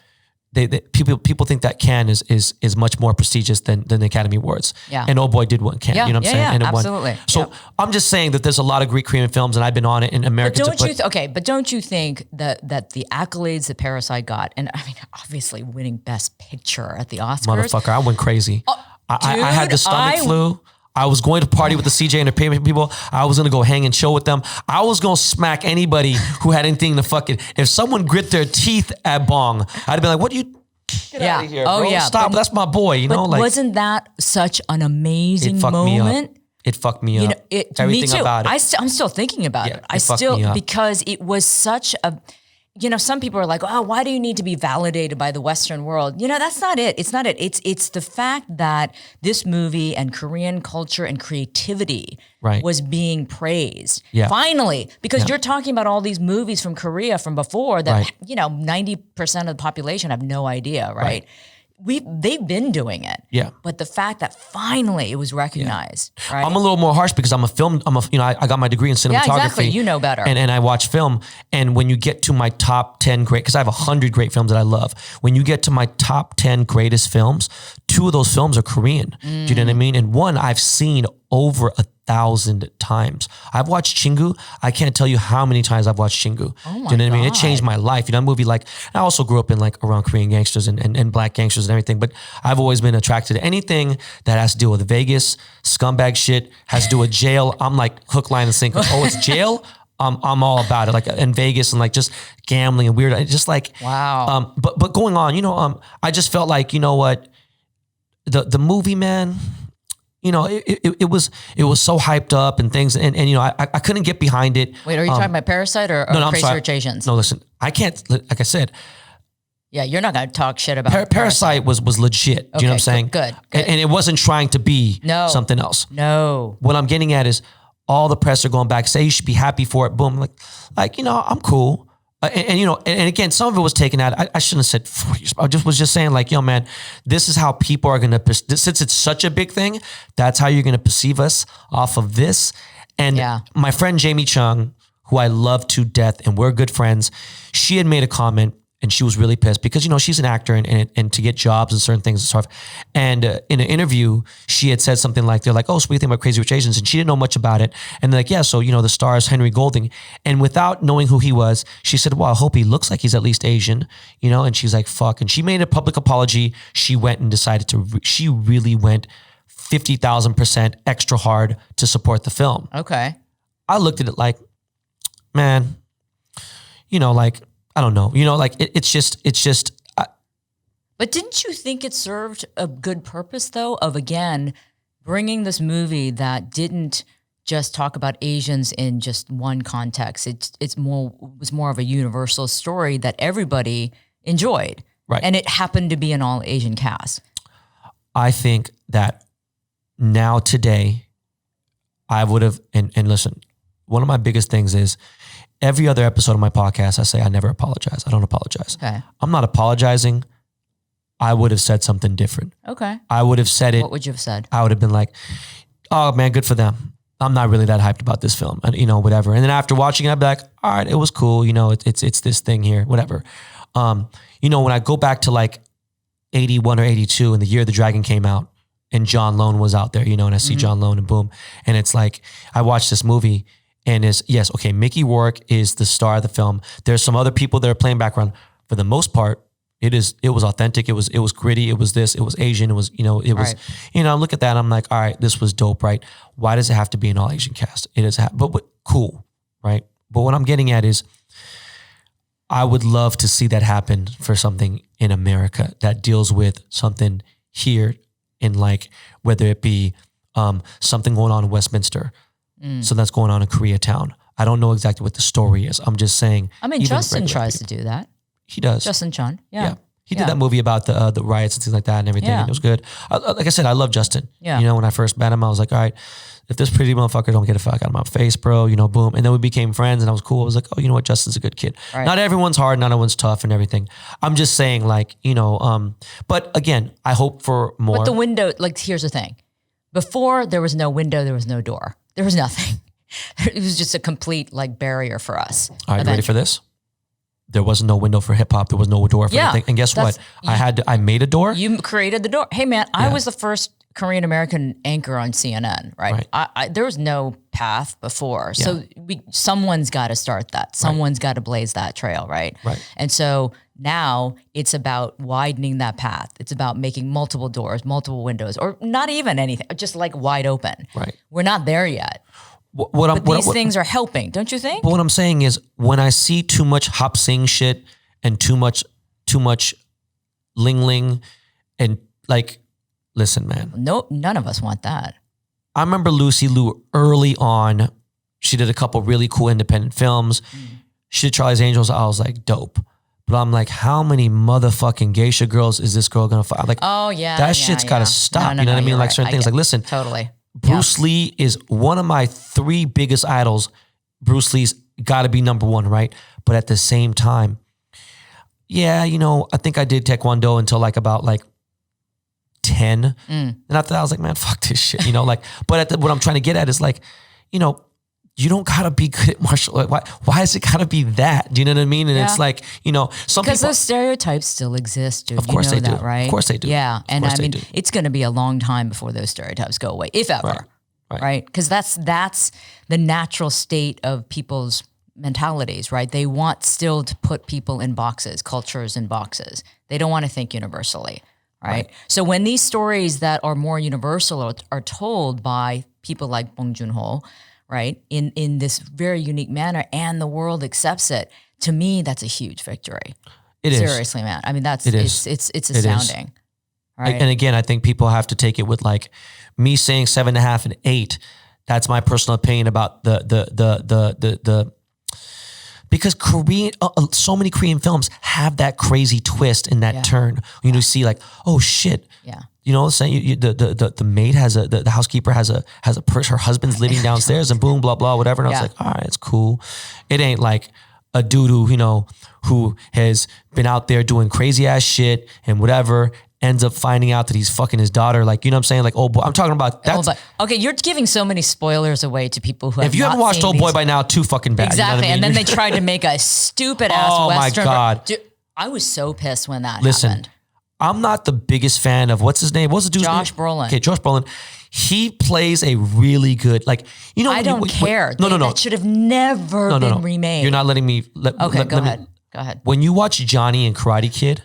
People think that Cannes is much more prestigious than the Academy Awards. Yeah. And Old Boy did win Cannes. Yeah, You know what I'm saying? yeah, And it absolutely. won. So I'm just saying that there's a lot of great Korean films, and I've been on it in America. But don't you think that the accolades that Parasite got, and I mean, obviously winning Best Picture at the Oscars, motherfucker, I went crazy. I had the stomach dude, flu. I was going to party with the CJ Entertainment people. I was going to go hang and chill with them. I was going to smack anybody who had anything to fucking. If someone grit their teeth at Bong, I'd be like, "What do you?" Get out of here, bro. Stop. That's my boy. But wasn't that such an amazing moment? It fucked me up. Everything me too. about it. I'm still thinking about it. Because it was such a, some people are like, oh, why do you need to be validated by the Western world? That's not it. It's not it. It's the fact that this movie and Korean culture and creativity was being praised. Yeah. Finally, because you're talking about all these movies from Korea from before that, 90% of the population have no idea, right? They've been doing it. Yeah. But the fact that finally it was recognized, right? I'm a little more harsh because I got my degree in cinematography. Yeah, exactly. You know better. And I watch film. And when you get to my top 10 because I have 100 great films that I love. When you get to my top 10 greatest films, 2 of those films are Korean. Do you know what I mean? And one I've seen over 1,000 times. I've watched Chingu. I can't tell you how many times I've watched Chingu. Oh my Do you know what I mean? It God. changed my life. A movie like, I also grew up in around Korean gangsters and black gangsters and everything, but I've always been attracted to anything that has to do with Vegas, scumbag shit, has to do with jail. I'm like hook, line, and sinker. Oh, it's jail? I'm all about it. Like in Vegas and just gambling and weird. Just wow. But going on, I just felt like, you know what, the movie, man, it was so hyped up and things, and I couldn't get behind it. Wait, are you talking about Parasite or Crazy Rich Asians? No, listen, I can't. Like I said, yeah, you're not going to talk shit about Parasite was legit. Do you know what I'm saying? Good. And it wasn't trying to be something else. No. What I'm getting at is all the press are going back, say you should be happy for it. Boom, like I'm cool. And again, some of it was taken out. I shouldn't have said 4 years. I was just saying yo, man, this is how people are going to, since it's such a big thing, that's how you're going to perceive us off of this. And my friend Jamie Chung, who I love to death and we're good friends, she had made a comment and she was really pissed because, she's an actor and to get jobs and certain things and stuff. And in an interview, she had said something like, they're like, oh, so what do you think about Crazy Rich Asians? And she didn't know much about it. And they're like, yeah, so, the star is Henry Golding. And without knowing who he was, she said, well, I hope he looks like he's at least Asian, and she's like, fuck. And she made a public apology. She went and decided she really went 50,000% extra hard to support the film. Okay. I looked at it like, man, I don't know. It's just. But didn't you think it served a good purpose, though, of, again, bringing this movie that didn't just talk about Asians in just one context? It was more of a universal story that everybody enjoyed. Right. And it happened to be an all Asian cast. I think that now today, I would have, and listen, one of my biggest things is, every other episode of my podcast, I say I never apologize. I don't apologize. Okay. I'm not apologizing. I would have said something different. Okay. I would have said it. What would you have said? I would have been like, oh man, good for them. I'm not really that hyped about this film, and whatever. And then after watching it, I'd be like, all right, it was cool. It's this thing here, whatever. When I go back to like 81 or 82 and the Year the Dragon came out and John Lone was out there, and I see John Lone and boom. And it's like, I watched this movie and Mickey Rourke is the star of the film. There's some other people that are playing background. For the most part, it was authentic. It was gritty. It was this, it was Asian. It was, look at that. I'm like, all right, this was dope, right? Why does it have to be an all Asian cast? It is, but cool, right? But what I'm getting at is, I would love to see that happen for something in America that deals with something here in like, whether it be something going on in Westminster, something that's going on in Koreatown. I don't know exactly what the story is. I'm just saying. I mean, Justin tries to do that. He does. Justin Chun. Yeah. He did that movie about the riots and things like that and everything. And it was good. Like I said, I love Justin. Yeah. When I first met him, I was like, all right, if this pretty motherfucker don't get the fuck out of my face, bro, boom. And then we became friends and I was cool. I was like, oh, you know what? Justin's a good kid. Right. Not everyone's hard. Not everyone's tough and everything. I'm just saying like, but again, I hope for more. But the window, like, here's the thing. Before there was no window, there was no door. There was nothing. It was just a complete like barrier for us. All right, you ready for this? There was no window for hip hop. There was no door for anything. And guess what? I made a door. You created the door. Hey man, I was the first Korean American anchor on CNN, right? There was no path before. So someone's got to start that. Someone's got to blaze that trail, right? Right. And so now it's about widening that path. It's about making multiple doors, multiple windows, or not even anything, just like wide open. Right. We're not there yet. But these things are helping, don't you think? But what I'm saying is, when I see too much Hop Sing shit and too much Ling Ling, and like, listen, man. Nope, none of us want that. I remember Lucy Liu early on. She did a couple really cool independent films. She did Charlie's Angels. I was like, dope. But I'm like, how many motherfucking geisha girls is this girl gonna find? Like, oh yeah, that shit's gotta stop. You know what I mean? Like certain things. Like, listen, totally. Bruce Lee is one of my 3 biggest idols. Bruce Lee's got to be number 1, right? But at the same time, I think I did Taekwondo until like about like 10. And after that, I was like, man, fuck this shit. But what I'm trying to get at is like, you don't gotta be good at martial art. Why is it gotta be that? Do you know what I mean? And it's like, some because people, those stereotypes still exist, dude. Of course they do. Right? Of course they do. Yeah, and I mean, it's going to be a long time before those stereotypes go away, if ever. Right? Because that's the natural state of people's mentalities, right? They want still to put people in boxes, cultures in boxes. They don't want to think universally, right? So when these stories that are more universal are told by people like Bong Joon-ho, right, in this very unique manner, and the world accepts it, to me, that's a huge victory. It Seriously, man. I mean, it's astounding. Right? And again, I think people have to take it with like me saying 7.5 and 8. That's my personal opinion about the because so many Korean films have that crazy twist and that turn. You see like, oh shit. Yeah. Saying the maid has the housekeeper has a purse. Her husband's living downstairs, and boom, blah blah, whatever. And I was like, all right, it's cool. It ain't like a dude who has been out there doing crazy ass shit and whatever ends up finding out that he's fucking his daughter. Like, you know what I'm saying? Like, Old Boy. I'm talking about that. Okay, you're giving so many spoilers away to people who have If you haven't watched Old Boy by now, too fucking bad. Exactly. You know what I mean? And then they tried to make a stupid ass Western. Oh my God. Dude, I was so pissed when that happened. I'm not the biggest fan of, what's his name? What's the dude's name? Josh Brolin. Okay, Josh Brolin. He plays a really good, like, I don't care. No. That should have never been remade. You're not letting me. Okay, go ahead. When you watch Johnny and Karate Kid,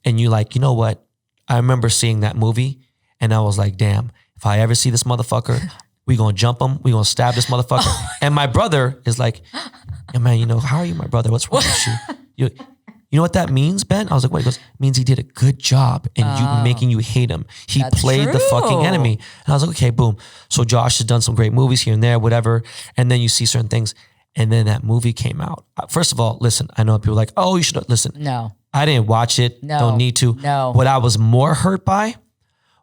and you like, you know what? I remember seeing that movie, and I was like, damn, if I ever see this motherfucker, we gonna jump him. We gonna stab this motherfucker. And my brother is like, yeah, man, how are you, my brother? What's wrong with you? You know what that means, Ben? I was like, what? He goes, it means he did a good job in making you hate him. He played the fucking enemy. And I was like, okay, boom. So Josh has done some great movies here and there, whatever. And then you see certain things. And then that movie came out. First of all, listen, I know people are like, oh, you should listen. No. I didn't watch it. No. Don't need to. No. What I was more hurt by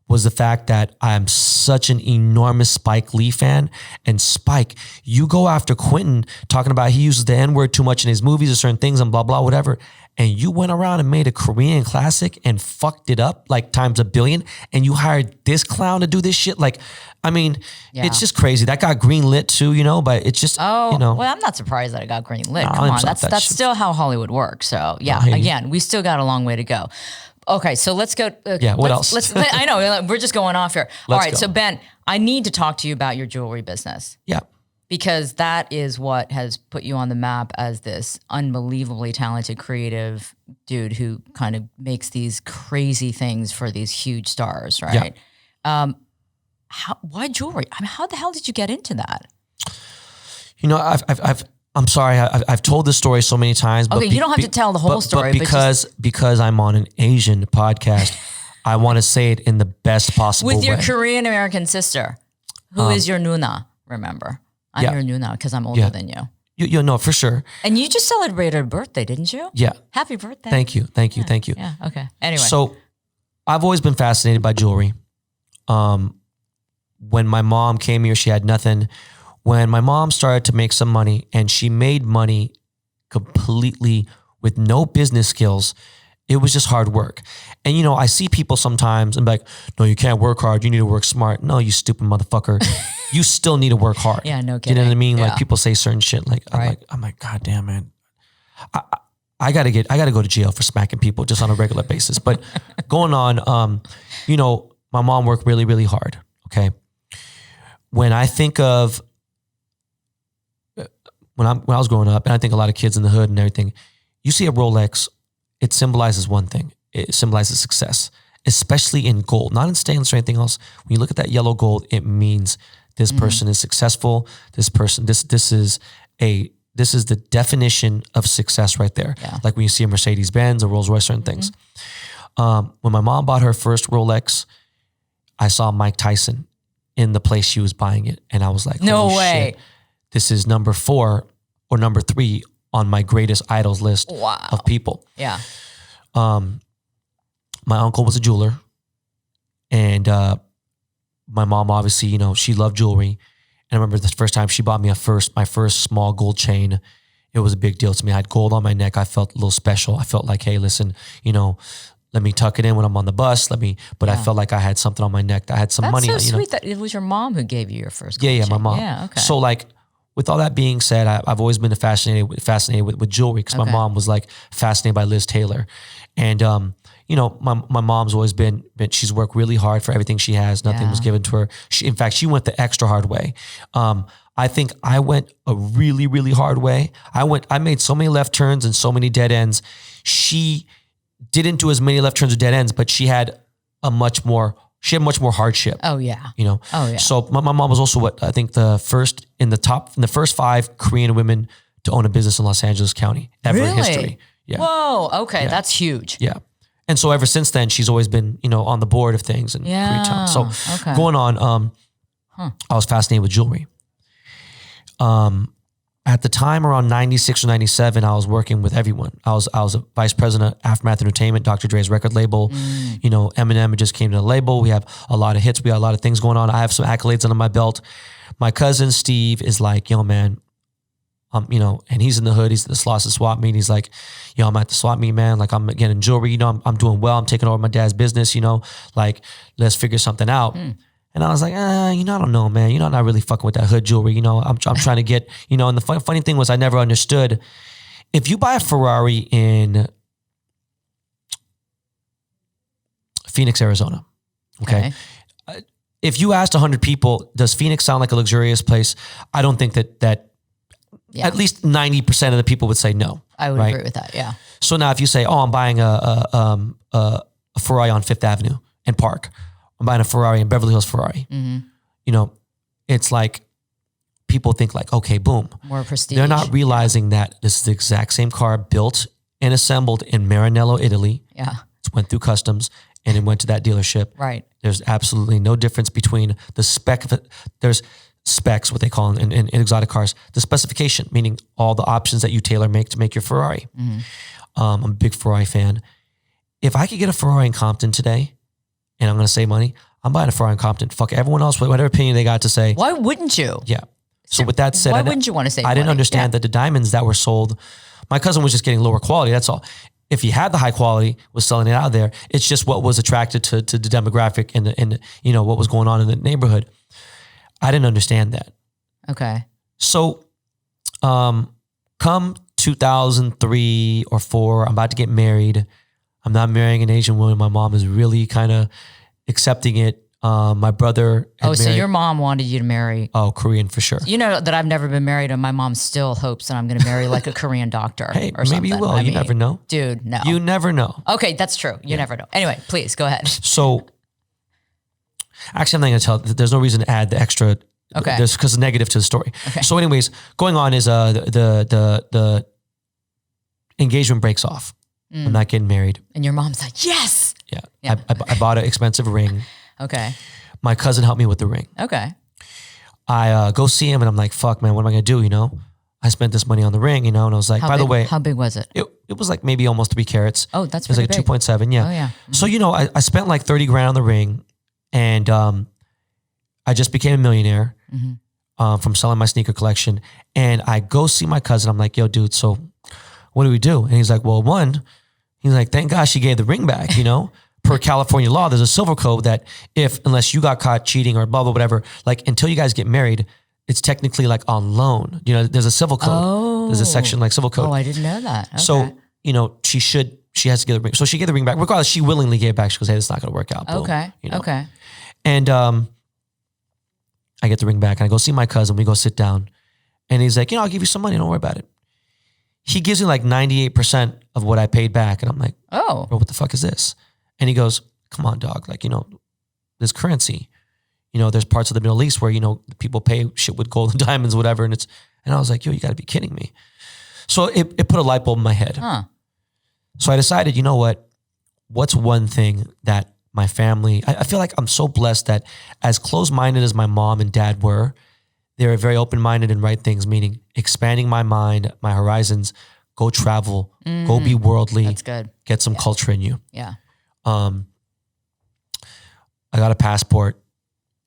was the fact that I'm such an enormous Spike Lee fan. And Spike, you go after Quentin talking about he uses the N-word too much in his movies or certain things and blah, blah, whatever. And you went around and made a Korean classic and fucked it up like times a billion. And you hired this clown to do this shit. Like, I mean, it's just crazy. That got greenlit too, but it's just, well, I'm not surprised that it got greenlit. Come on, that's still how Hollywood works. So yeah, again, we still got a long way to go. Okay, so let's go. What else? I know, we're just going off here. All right, go. so Ben, I need to talk to you about your jewelry business. Yeah. Because that is what has put you on the map as this unbelievably talented, creative dude who kind of makes these crazy things for these huge stars, right? Yeah. Why jewelry? I mean, how the hell did you get into that? I'm sorry, I've told this story so many times. But okay, you don't have to tell the whole story. But because I'm on an Asian podcast, I want to say it in the best possible way. With your Korean American sister, who is your Nuna, remember? I'm your Nuna because I'm older than you. You know, for sure. And you just celebrated a birthday, didn't you? Yeah. Happy birthday. Thank you. Yeah, okay. Anyway. So I've always been fascinated by jewelry. When my mom came here, she had nothing. When my mom started to make some money, and she made money completely with no business skills, it was just hard work. And, I see people sometimes and be like, no, you can't work hard. You need to work smart. No, you stupid motherfucker. You still need to work hard. Yeah, no kidding. You know what I mean? Yeah. Like people say certain shit. Like, I'm like, God damn, man. I gotta go to jail for smacking people just on a regular basis. But going on, my mom worked really, really hard. Okay. When I think of, when I was growing up, and I think a lot of kids in the hood and everything, you see a Rolex, it symbolizes one thing. It symbolizes success, especially in gold, not in stainless or anything else. When you look at that yellow gold, it means this person is successful. This person, this is the definition of success right there. Yeah. Like when you see a Mercedes-Benz or Rolls-Royce, certain things. When my mom bought her first Rolex, I saw Mike Tyson in the place she was buying it. And I was like, no holy way. Shit, this is number 4 or number 3 on my greatest idols list of people. Yeah. My uncle was a jeweler, and my mom obviously, she loved jewelry. And I remember the first time she bought me my first small gold chain. It was a big deal to me. I had gold on my neck. I felt a little special. I felt like, hey, listen, let me tuck it in when I'm on the bus. I felt like I had something on my neck. I had some money. That's so sweet that it was your mom who gave you your first gold chain. chain. My mom. Yeah, okay. So with all that being said, I've always been fascinated with jewelry because my mom was fascinated by Liz Taylor. And, my mom's always been, she's worked really hard for everything she has. Nothing was given to her. In fact, she went the extra hard way. I think I went a really, really hard way. I made so many left turns and so many dead ends. She didn't do as many left turns or dead ends, but she had much more hardship. Oh yeah. Oh yeah. So my mom was also I think the first in the first 5 Korean women to own a business in Los Angeles County ever in history. Yeah. Whoa. Okay. Yeah. That's huge. Yeah. And so ever since then, she's always been, on the board of things in Koreatown. So going on, I was fascinated with jewelry. At the time, around 96 or 97, I was working with everyone. I was a vice president of Aftermath Entertainment, Dr. Dre's record label. Eminem just came to the label. We have a lot of hits. We got a lot of things going on. I have some accolades under my belt. My cousin Steve is like, yo, man, and he's in the hood. He's at the Slauson swap meet. He's like, I'm at the swap meet, man. Like I'm getting jewelry. I'm doing well. I'm taking over my dad's business. Let's figure something out. And I was like, I don't know, man. I'm not really fucking with that hood jewelry. I'm trying to get, and the funny thing was I never understood. If you buy a Ferrari in Phoenix, Arizona, okay? If you asked 100 people, does Phoenix sound like a luxurious place? I don't think that at least 90% of the people would say no. I would agree with that, yeah. So now if you say, I'm buying a Ferrari on Fifth Avenue and Park, I'm buying a Ferrari in Beverly Hills Ferrari. It's like people think like, okay, boom. More prestige. They're not realizing that this is the exact same car built and assembled in Maranello, Italy. Yeah. It went through customs and it went to that dealership. Right. There's absolutely no difference between the spec of it. There's specs, what they call in exotic cars, the specification, meaning all the options that you tailor make to make your Ferrari. I'm a big Ferrari fan. If I could get a Ferrari in Compton today, and I'm going to save money, I'm buying a Ferrari in Compton. Fuck everyone else, whatever opinion they got to say. Why wouldn't you? Yeah. So with that said, why wouldn't you want to save I didn't money? understand that the diamonds that were sold, my cousin was just getting lower quality. That's all. If he had the high quality, was selling it out there. It's just what was attracted to the demographic and the, what was going on in the neighborhood. I didn't understand that. Okay. So, come 2003 or 4, I'm about to get married. I'm not marrying an Asian woman. My mom is really kind of accepting it. My brother. So your mom wanted you to marry. Oh, Korean for sure. You know that I've never been married, and my mom still hopes that I'm going to marry like a Korean doctor. Hey, or something. maybe you will. You never know. Dude, no. You never know. Okay, that's true. You never know. Anyway, please go ahead. So, actually, I'm not going to tell. There's no reason to add the extra. Okay. There's because it's negative to the story. Okay. So, anyways, going on is the engagement breaks off. I'm not getting married. And your mom's like, yes. Yeah. I bought an expensive ring. Okay. My cousin helped me with the ring. Okay. I go see him and I'm like, fuck, man, what am I going to do? I spent this money on the ring, and I was like, the way. How big was it? It was like maybe almost 3 carats. Oh, that's pretty big. It was like 2.7, yeah. Oh, yeah. Mm-hmm. So, I spent like 30 grand on the ring, and I just became a millionaire from selling my sneaker collection. And I go see my cousin. I'm like, yo, dude, so what do we do? And he's like, well, he's like, thank God she gave the ring back, Per California law, there's a civil code that unless you got caught cheating or blah, blah, whatever, like until you guys get married, it's technically like on loan. There's a civil code. Oh. There's a section like civil code. Oh, I didn't know that. Okay. So, she has to give the ring. So she gave the ring back. Regardless, she willingly gave it back. She goes, hey, it's not going to work out. Boom. Okay. Okay. And I get the ring back and I go see my cousin. We go sit down and he's like, I'll give you some money. Don't worry about it. He gives me like 98% of what I paid back. And I'm like, oh, bro, what the fuck is this? And he goes, come on, dog. Like, there's currency. There's parts of the Middle East where, people pay shit with gold and diamonds, whatever. And I was like, yo, you got to be kidding me. So it put a light bulb in my head. Huh. So I decided, you know what? What's one thing that my family, I feel like I'm so blessed that as closed-minded as my mom and dad were, they were very open-minded and right things, meaning expanding my mind, my horizons, go travel, go be worldly. That's good. Get some culture in you. Yeah. I got a passport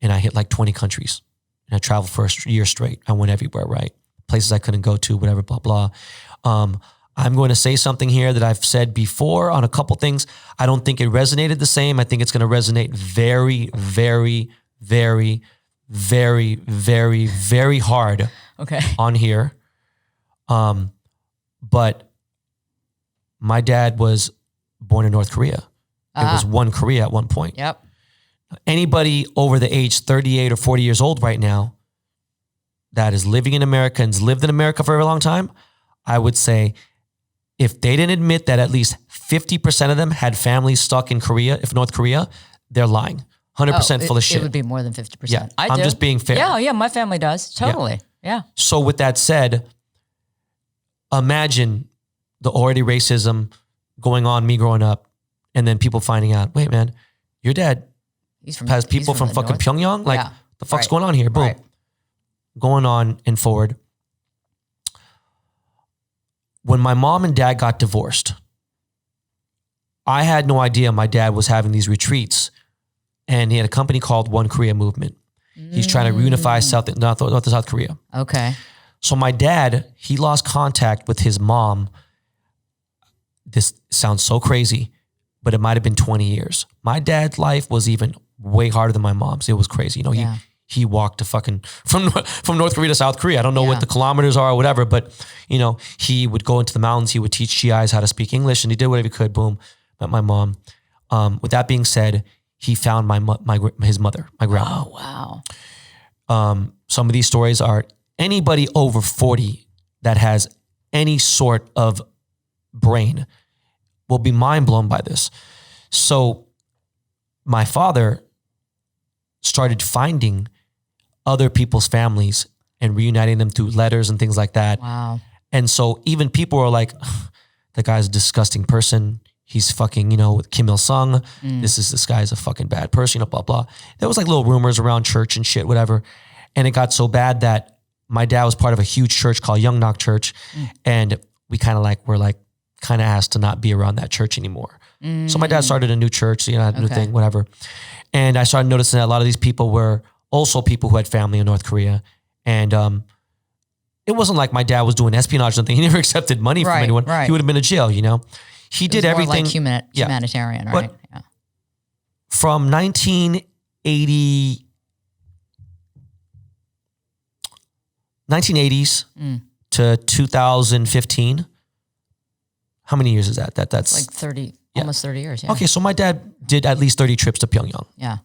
and I hit like 20 countries and I traveled for a year straight. I went everywhere, right? Places I couldn't go to, whatever, blah, blah. I'm going to say something here that I've said before on a couple things. I don't think it resonated the same. I think it's going to resonate very, very, very, very, very, very hard on here. But my dad was born in North Korea. It was one Korea at one point. Yep. Anybody over the age 38 or 40 years old right now that is living in America and's lived in America for a very long time, I would say if they didn't admit that at least 50% of them had families stuck in Korea, if North Korea, they're lying. 100% full of shit. It would be more than 50%. Yeah, I'm just being fair. Yeah, my family does. Totally. Yeah. So with that said, imagine the already racism going on, me growing up, and then people finding out, wait, man, your dad has people from fucking Pyongyang? Like, the fuck's going on here? Boom. Right. Going on and forward. When my mom and dad got divorced, I had no idea my dad was having these retreats, and he had a company called One Korea Movement. He's trying to reunify North and South Korea. Okay. So my dad, he lost contact with his mom. This sounds so crazy, but it might have been 20 years. My dad's life was even way harder than my mom's. It was crazy. He walked to fucking from North Korea to South Korea. I don't know what the kilometers are or whatever, but he would go into the mountains. He would teach GIs how to speak English, and he did whatever he could. Boom, met my mom. With that being said, he found his mother, my grandma. Oh wow. Some of these stories are anybody over 40 that has any sort of brain will be mind blown by this. So my father started finding other people's families and reuniting them through letters and things like that. Wow. And so even people were like, the guy's a disgusting person. He's fucking, with Kim Il-sung. This guy's a fucking bad person, blah, blah. There was like little rumors around church and shit, whatever. And it got so bad that my dad was part of a huge church called Young Nok Church. And we kind of were kind of asked to not be around that church anymore. So my dad started a new church, you know, a new Okay. thing, whatever. And I started noticing that a lot of these people were also people who had family in North Korea. And it wasn't like my dad was doing espionage or something. He never accepted money from Right, anyone. right. He would have been in jail, you know. He did It was more everything. like humanitarian, right? Yeah. From 1980, 1980s to 2015. How many years is that? That's Like 30, almost 30 years. Yeah. okay. So my dad did at least 30 trips to Pyongyang. Yeah.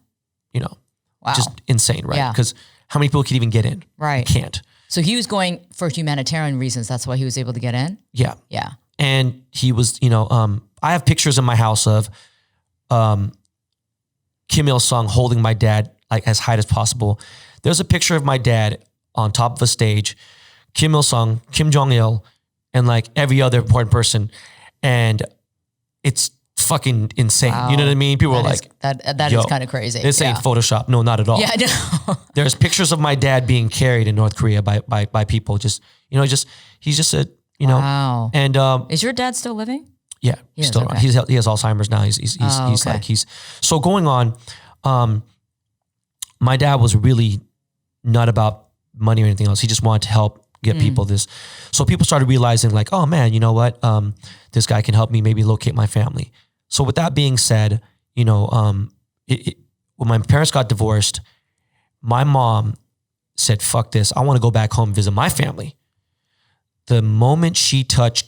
You know, Wow. just insane, right? Yeah. Because how many people could even get in? Right. Can't. So he was going for humanitarian reasons. That's why he was able to get in. Yeah. Yeah. And he was, you know, I have pictures in my house of Kim Il-sung holding my dad like as high as possible. There's a picture of my dad on top of a stage, Kim Il-sung, Kim Jong-il, and like every other important person. And it's fucking insane. Wow. You know what I mean? People are like, that yo, is kind of crazy. this ain't yeah. Photoshop. No, not at all. Yeah, no. There's pictures of my dad being carried in North Korea by people. Just, you know, he's just a, you know, Wow. and Is your dad still living? yeah, He is, still around. okay. He has Alzheimer's now. He's okay. like, so going on, my dad was really not about money or anything else. He just wanted to help get people this. So people started realizing like, oh man, you know what? This guy can help me maybe locate my family. So with that being said, you know, when my parents got divorced, my mom said, fuck this. I want to go back home and visit my family. The moment she touched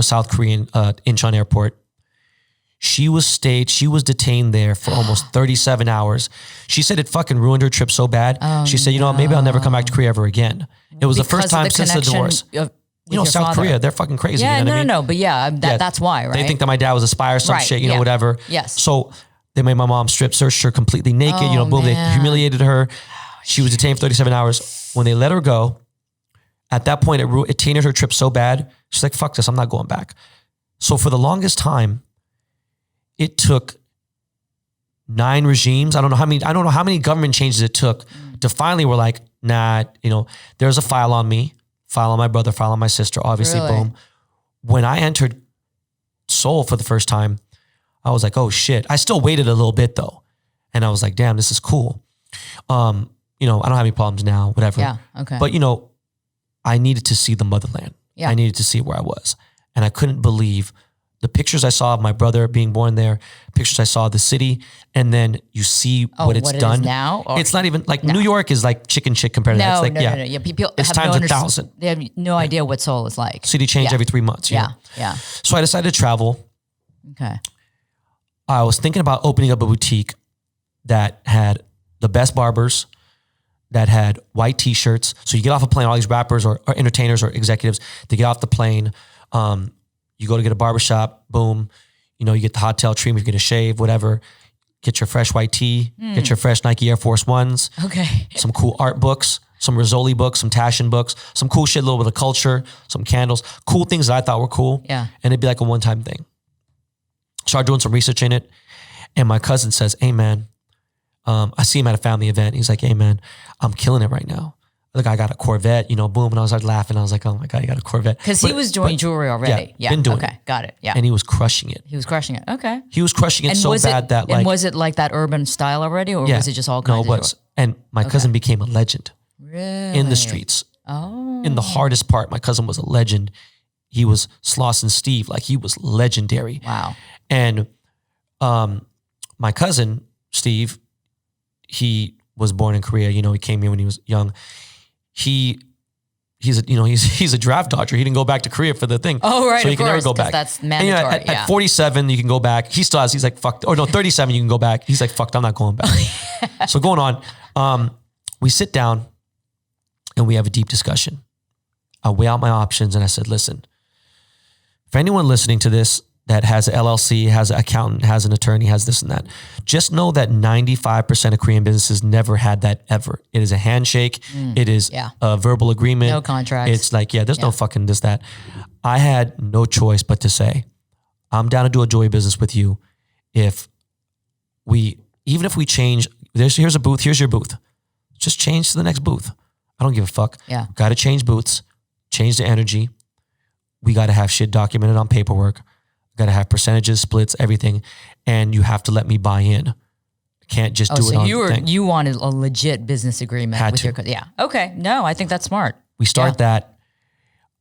South Korean Incheon Airport, she was detained there for almost 37 hours. She said it fucking ruined her trip so bad. She said, you know what, maybe I'll never come back to Korea ever again. It was the first time since the divorce. You know, South Korea, they're fucking crazy. Yeah, you know what I mean? no. But yeah, that's why, right? They think that my dad was a spy or some Right, shit, you know, yeah. whatever. Yes. So they made my mom searched her completely naked, you know, boom, man. they humiliated her. She was detained for 37 hours. When they let her go, at that point, it tainted her trip so bad. She's like, fuck this, I'm not going back. So for the longest time, it took 9 regimes. I don't know how many government changes it took to finally we're like, nah, you know, there's a file on me, file on my brother, file on my sister, obviously, Really? boom. When I entered Seoul for the first time, I was like, oh shit. I still waited a little bit though. And I was like, damn, this is cool. You know, I don't have any problems now, whatever. Yeah, okay. But you know, I needed to see the motherland. Yeah. I needed to see where I was. And I couldn't believe the pictures I saw of my brother being born there, pictures I saw of the city, and then you see what it's it done. is now? Or- It's not even like New York is like chicken shit compared to that. It's like, no. Yeah, people it's have times no 1,000. They have no idea what Seoul is like. City change Yeah. every 3 months. You know? Yeah. So I decided to travel. Okay. I was thinking about opening up a boutique that had the best barbers, that had white t-shirts. So you get off a plane, all these rappers or entertainers or executives, they get off the plane. You go to get a barbershop, boom. You know, you get the hot tail treatment, you get a shave, whatever. Get your fresh white tee, get your fresh Nike Air Force Ones, Okay. some cool art books, some Rizzoli books, some Taschen books, some cool shit, a little bit of culture, some candles, cool things that I thought were cool. Yeah. And it'd be like a one-time thing. Started doing some research in it. And my cousin says, hey man, I see him at a family event. He's like, hey man, I'm killing it right now. Look, I got a Corvette, you know, boom. And I was like laughing. I was like, oh my God, you got a Corvette. Because he was doing jewelry already. Yeah, been doing okay, it. got it. Yeah. And he was crushing it. He was crushing it. Okay. He was crushing it so bad that like, and was it like that urban style already, or was it just all kinds of and my cousin became a legend really? in the streets. Oh. In the hardest part, my cousin was a legend. He was Slauson Steve, like he was legendary. Wow. And my cousin Steve, he was born in Korea. You know, he came here when he was young. He's a draft dodger. He didn't go back to Korea for the thing. Oh, right. So he of can course, never go 'cause back. That's And, mandatory. you know, at 47, you can go back. He still has. He's like, fuck. Or no, 37, you can go back. He's like, fuck, I'm not going back. So going on, we sit down and we have a deep discussion. I weigh out my options and I said, listen, for anyone listening to this that has an LLC, has an accountant, has an attorney, has this and that, just know that 95% of Korean businesses never had that ever. It is a handshake. It is a verbal agreement. No contracts. It's like, there's no fucking this, that. I had no choice but to say, I'm down to do a jewelry business with you. Even if we change, here's a booth, here's your booth. Just change to the next booth. I don't give a fuck. Yeah. Got to change booths, change the energy. We got to have shit documented on paperwork. got to have percentages, splits, everything. And you have to let me buy in. Can't just do it on the thing. You wanted a legit business agreement Had with to. your, okay. No, I think that's smart. We start that.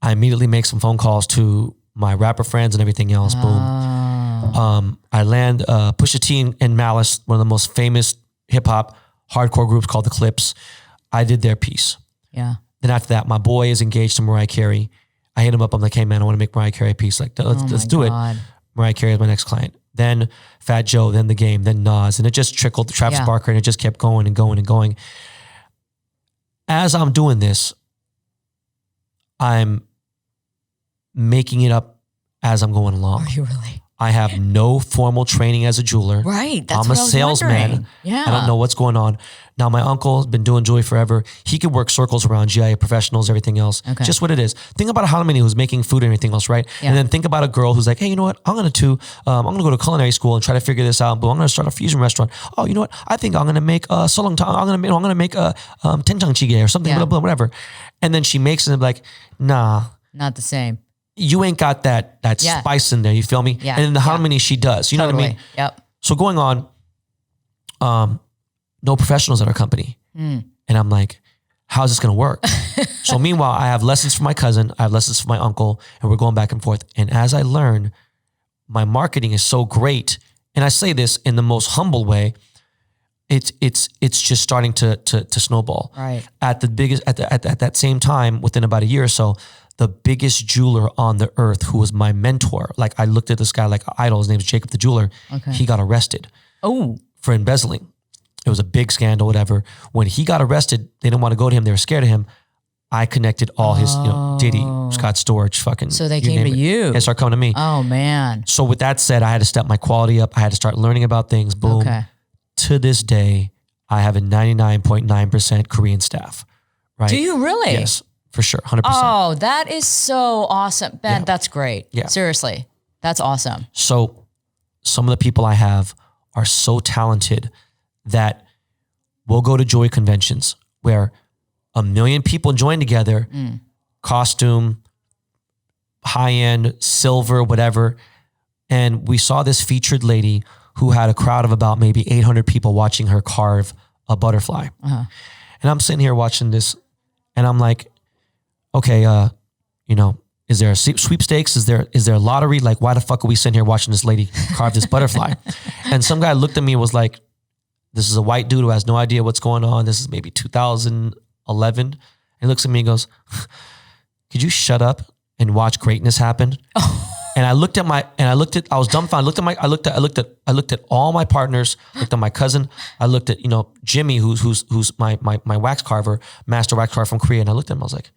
I immediately make some phone calls to my rapper friends and everything else. Boom. I land Pusha T and Malice, one of the most famous hip hop hardcore groups called the Clips. I did their piece. Yeah. Then after that, my boy is engaged to Mariah Carey. I hit him up. I'm like, hey man, I want to make Mariah Carey a piece. Like, let's do it. Mariah Carey is my next client. Then Fat Joe, then The Game, then Nas. And it just trickled to Travis Barker, and it just kept going and going and going. As I'm doing this, I'm making it up as I'm going along. Are you really? I have no formal training as a jeweler. Right. That's I'm a salesman. Yeah. I don't know what's going on. Now, my uncle has been doing jewelry forever. He could work circles around GIA professionals, everything else. Okay. Just what it is. Think about Harmony who's making food and everything else, right? Yeah. And then think about a girl who's like, hey, you know what? I'm going to go to culinary school and try to figure this out. But I'm going to start a fusion restaurant. Oh, you know what? I think I'm going to make a solongtang. I'm going to make a tenjang jjigae or something, blah, blah, whatever. And then she makes it and like, nah. Not the same. You ain't got that spice in there. You feel me? Yeah. And then the Harmony she does. You know what I mean? Yep. So going on, no professionals at our company. And I'm like, how's this going to work? So meanwhile, I have lessons from my cousin. I have lessons from my uncle, and we're going back and forth. And as I learn, my marketing is so great. And I say this in the most humble way. It's just starting to snowball. Right. At that same time, within about a year or so, the biggest jeweler on the earth, who was my mentor, like I looked at this guy like an idol. His name's Jacob the jeweler. Okay. He got arrested. For embezzling. It was a big scandal, whatever. When he got arrested, they didn't want to go to him. They were scared of him. I connected all his, Diddy, Scott Storch, fucking. So they came to you. They started coming to me. Oh man. So with that said, I had to step my quality up. I had to start learning about things. Boom. Okay. To this day, I have a 99.9% Korean staff. Right? Do you really? Yes, for sure, 100%. Oh, that is so awesome, Ben. That's great. Yeah. Seriously, that's awesome. So some of the people I have are so talented that we'll go to jewelry conventions where 1 million people join together, costume, high-end, silver, whatever. And we saw this featured lady who had a crowd of about maybe 800 people watching her carve a butterfly. And I'm sitting here watching this and I'm like, okay, is there a sweepstakes? Is there a lottery? Like, why the fuck are we sitting here watching this lady carve this butterfly? And some guy looked at me and was like, this is a white dude who has no idea what's going on. This is maybe 2011. And he looks at me and goes, could you shut up and watch greatness happen? And I looked at I was dumbfounded. I looked at all my partners, looked at my cousin. I looked at, Jimmy, who's my wax carver, master wax carver from Korea. And I looked at him, I was like,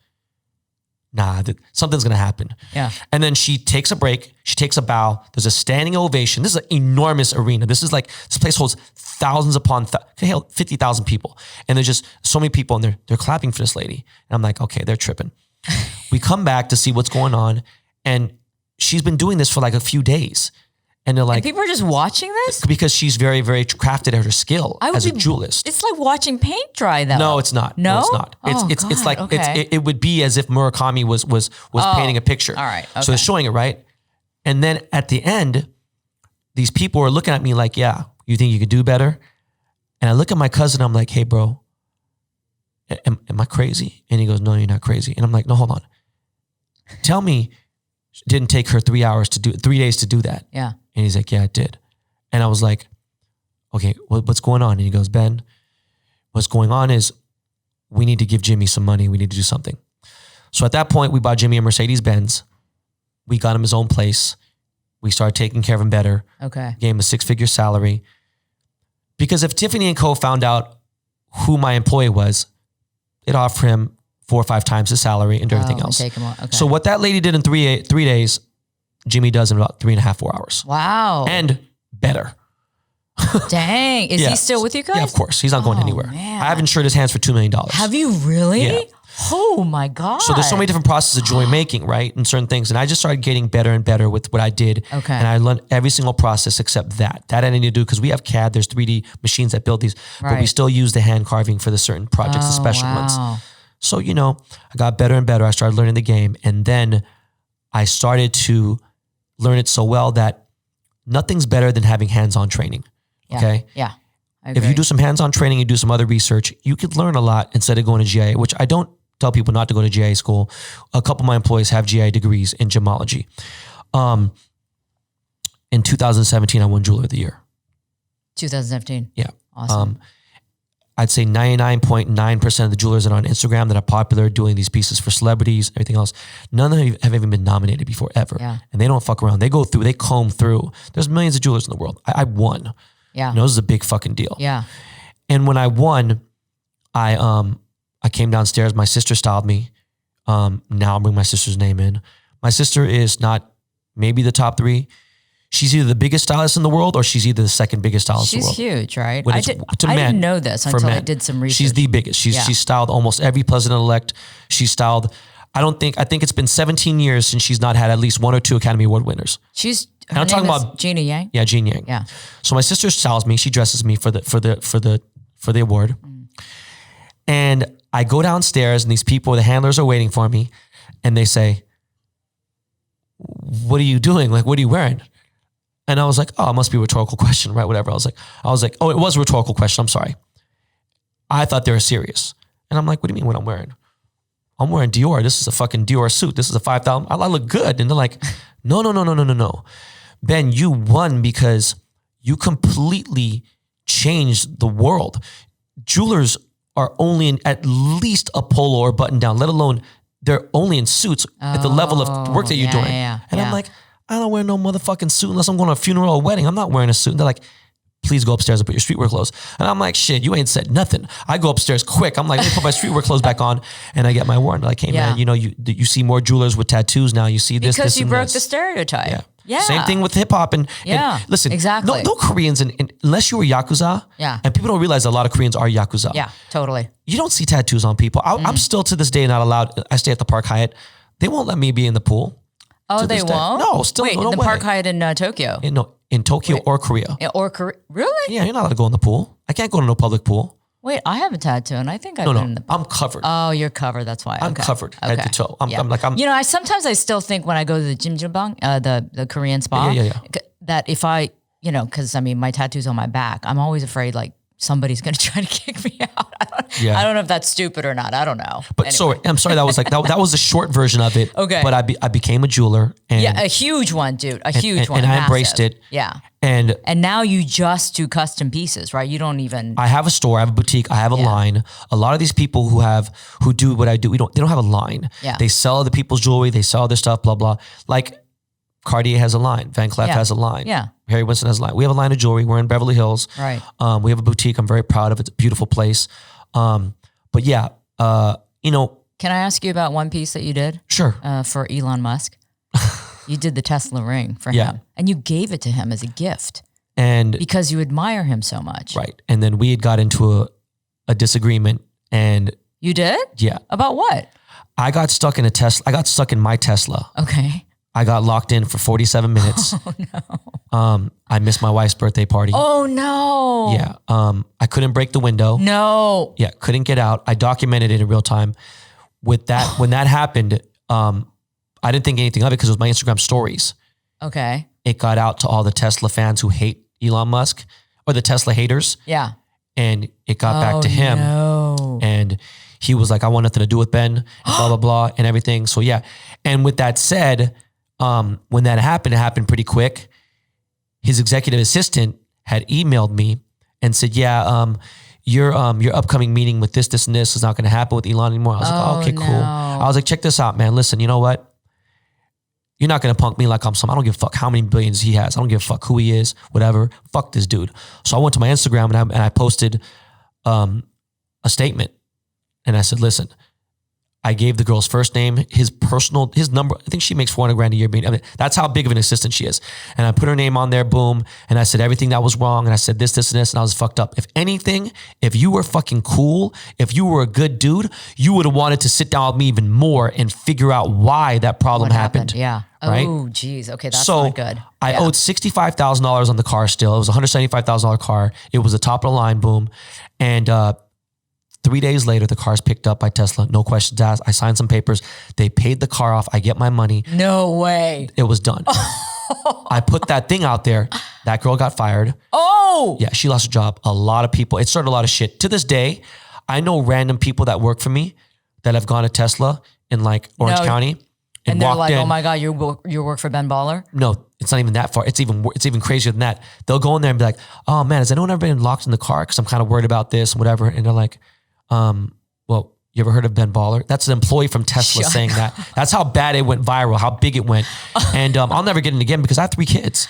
nah, something's going to happen. Yeah. And then she takes a break. She takes a bow. There's a standing ovation. This is an enormous arena. This place holds thousands upon 50,000 people. And there's just so many people and they're clapping for this lady. And I'm like, okay, they're tripping. We come back to see what's going on. And she's been doing this for like a few days. And they're like, and people are just watching this? Because she's very, very crafted at her skill as a jewelist. It's like watching paint dry though. No, it's not. No, it's not. It's like, it would be as if Murakami was painting a picture. All right. Okay. So they're showing it, right? And then at the end, these people are looking at me like, yeah, you think you could do better? And I look at my cousin, I'm like, hey bro, am I crazy? And he goes, no, you're not crazy. And I'm like, no, hold on. Tell me it didn't take her 3 days to do that. Yeah. And he's like, yeah, it did. And I was like, okay, what's going on? And he goes, Ben, what's going on is we need to give Jimmy some money. We need to do something. So at that point, we bought Jimmy a Mercedes-Benz. We got him his own place. We started taking care of him better. Okay. Gave him a 6-figure salary. Because if Tiffany & Co. found out who my employee was, it offered him 4 or 5 times his salary and everything else. Take him on. Okay. So what that lady did in 3 days, Jimmy does in about 3.5, 4 hours. Wow. And better. Dang. Is he still with you guys? Yeah, of course. He's not going anywhere. Man. I have insured his hands for $2 million. Have you really? Yeah. Oh my God. So there's so many different processes of jewelry making, right? And certain things. And I just started getting better and better with what I did. Okay. And I learned every single process except that. That I didn't need to do because we have CAD. There's 3D machines that build these. Right. But we still use the hand carving for the certain projects, the special ones. So, I got better and better. I started learning the game. And then I started to learned it so well that nothing's better than having hands-on training. Yeah. Okay. Yeah. If you do some hands-on training, you do some other research, you could learn a lot instead of going to GIA, which I don't tell people not to go to GIA school. A couple of my employees have GIA degrees in gemology. In 2017, I won Jeweler of the Year. 2017. Yeah. Awesome. I'd say 99.9% of the jewelers that are on Instagram that are popular doing these pieces for celebrities, everything else, none of them have even been nominated before ever. Yeah. And they don't fuck around. They go through, they comb through. There's millions of jewelers in the world. I won. Yeah. You know, this is a big fucking deal. Yeah. And when I won, I came downstairs. My sister styled me. Now I'll bring my sister's name in. My sister is not maybe the top 3. She's either the biggest stylist in the world or she's either the second biggest stylist in the world. She's huge, right? When I it's didn't know this until I did some research. She's the biggest. She's styled almost every president-elect. She's styled, I think it's been 17 years since she's not had at least 1 or 2 Academy Award winners. I'm talking about Gina Yang? Yeah, Jean Yang. Yeah. So my sister styles me. She dresses me for the award. And I go downstairs and these people, the handlers are waiting for me and they say, "What are you doing? Like, what are you wearing?" And I was like, "Oh, it must be a rhetorical question, right? Whatever." I was like, "Oh, it was a rhetorical question. I'm sorry." I thought they were serious. And I'm like, "What do you mean what I'm wearing?" "I'm wearing Dior. This is a fucking Dior suit. This is a 5,000. I look good." And they're like, No. Ben, you won because you completely changed the world. Jewelers are only in at least a polo or button down, let alone they're only in suits at the level of work that you're doing. And I'm like, I don't wear no motherfucking suit unless I'm going to a funeral or a wedding. I'm not wearing a suit. And they're like, "Please go upstairs and put your streetwear clothes." And I'm like, "Shit, you ain't said nothing." I go upstairs quick. I'm like, "Let me put my streetwear clothes back on." And I get my award. Like, "Hey man, you know, you see more jewelers with tattoos now. You see this, because this, you and broke this." the stereotype. Yeah. Same thing with hip hop and listen, exactly. No Koreans, unless you were Yakuza, and people don't realize a lot of Koreans are Yakuza. Yeah, totally. You don't see tattoos on people. I'm still to this day not allowed. I stay at the Park Hyatt. They won't let me be in the pool. Oh, they won't? No, still Wait, no the way. Park Hyatt in Tokyo? In Tokyo or Korea. Or Korea? Really? Yeah, you're not allowed to go in the pool. I can't go to no public pool. Wait, I have a tattoo and I think I've been in the... I'm covered. Oh, you're covered. That's why. I'm covered head to toe. I'm You know, I sometimes still think when I go to the Jjimjilbang, the Korean spa, that if I, because I mean, my tattoo's on my back, I'm always afraid like somebody's going to try to kick me out. I don't know if that's stupid or not. I don't know. But anyway. I'm sorry. That was that was the short version of it. Okay. But I became a jeweler. And, a huge one, dude. A huge one. And I embraced it. Yeah. And now you just do custom pieces, right? You don't even... I have a store, I have a boutique, I have a line. A lot of these people who do what I do, they don't have a line. Yeah. They sell other people's jewelry, they sell their stuff, blah, blah. Like Cartier has a line, Van Cleef has a line. Yeah. Harry Winston has a line. We have a line of jewelry. We're in Beverly Hills. Right. We have a boutique. I'm very proud of it. It's a beautiful place. But yeah, Can I ask you about one piece that you did? Sure. For Elon Musk. You did the Tesla ring for him. And you gave it to him as a gift. And because you admire him so much. Right. And then we had got into a disagreement and... You did? Yeah. About what? I got stuck in a Tesla. I got stuck in my Tesla. Okay. I got locked in for 47 minutes. Oh no. I missed my wife's birthday party. Oh no. Yeah. I couldn't break the window. No. Yeah. Couldn't get out. I documented it in real time. With that, when that happened, I didn't think anything of it because it was my Instagram stories. Okay. It got out to all the Tesla fans who hate Elon Musk or the Tesla haters. Yeah. And it got back to him. No. And he was like, "I want nothing to do with Ben," and blah, blah, blah, and everything. So yeah. And with that said, when that happened, it happened pretty quick. His executive assistant had emailed me and said, "Yeah, your upcoming meeting with this, and this is not going to happen with Elon anymore." I was like, "Oh, okay, cool." I was like, "Check this out, man. Listen, you know what? You're not going to punk me like I'm some. I don't give a fuck how many billions he has. I don't give a fuck who he is, whatever. Fuck this dude." So I went to my Instagram and I posted a statement. And I said, "Listen, I gave the girl's first name, his number. I think she makes $400,000 a year. I mean, that's how big of an assistant she is." And I put her name on there, boom. And I said everything that was wrong. And I said this, and this, and I was fucked up. If anything, if you were fucking cool, if you were a good dude, you would have wanted to sit down with me even more and figure out why that problem happened. Yeah. Right? Oh, geez. Okay, that's not good. I owed $65,000 on the car still. It was a $175,000 car. It was a top of the line, boom. And 3 days later, the car's picked up by Tesla. No questions asked. I signed some papers. They paid the car off. I get my money. No way. It was done. I put that thing out there. That girl got fired. Oh, Yeah, she lost her job. A lot of people. It started a lot of shit. To this day, I know random people that work for me that have gone to Tesla in like Orange County and they're like, in. "Oh my God, you work for Ben Baller?" No, it's not even that far. It's even crazier than that. They'll go in there and be like, "Oh man, has anyone ever been locked in the car? Because I'm kind of worried about this and whatever." And they're like, "Well, you ever heard of Ben Baller?" That's an employee from Tesla saying that. That's how bad it went viral, how big it went. And I'll never get it again because I have 3 kids.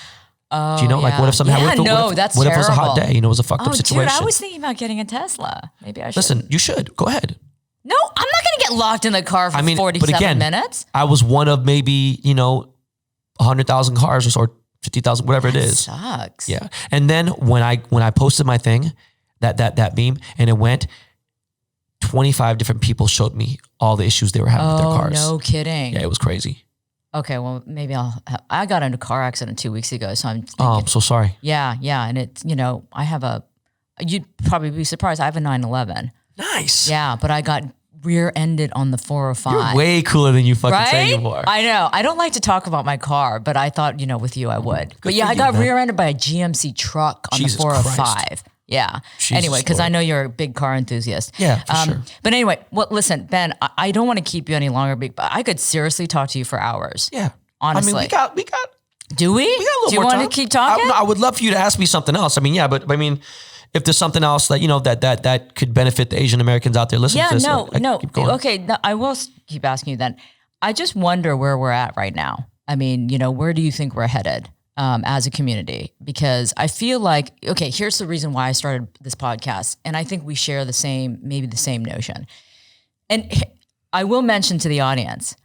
Oh, Do you know, like what if something happened? That's what if it was a terrible. hot day? You know, it was a fucked up situation. Dude, I was thinking about getting a Tesla. Maybe I should. Listen, you should. Go ahead. No, I'm not going to get locked in the car for 47 minutes. I was one of maybe, 100,000 cars or 50,000, whatever it is. Sucks. Yeah. And then when I posted my thing, that meme, and it went, 25 different people showed me all the issues they were having with their cars. No kidding. Yeah, it was crazy. Okay, well, maybe I got in a car accident 2 weeks ago, so I'm thinking, Oh, I'm so sorry. Yeah, and it's, I have you'd probably be surprised, I have a 911. Nice. Yeah, but I got rear-ended on the 405. You're way cooler than you fucking say you are. I know. I don't like to talk about my car, but I thought, with you I would. But yeah, I got rear-ended by a GMC truck on the 405. Christ. Yeah. Anyway, because I know you're a big car enthusiast. Yeah, for sure. But anyway, listen, Ben, I don't want to keep you any longer, but I could seriously talk to you for hours. Yeah. Honestly. I mean, we got. Do we? We got a little more time. Do you want to keep talking? I would love for you to ask me something else. I mean, yeah, but I mean, if there's something else that that could benefit the Asian Americans out there listening to this. No. Keep going. Okay, no, I will keep asking you then. I just wonder where we're at right now. I mean, where do you think we're headed as a community? Because I feel like, okay, here's the reason why I started this podcast. And I think we share maybe the same notion. And I will mention to the audience,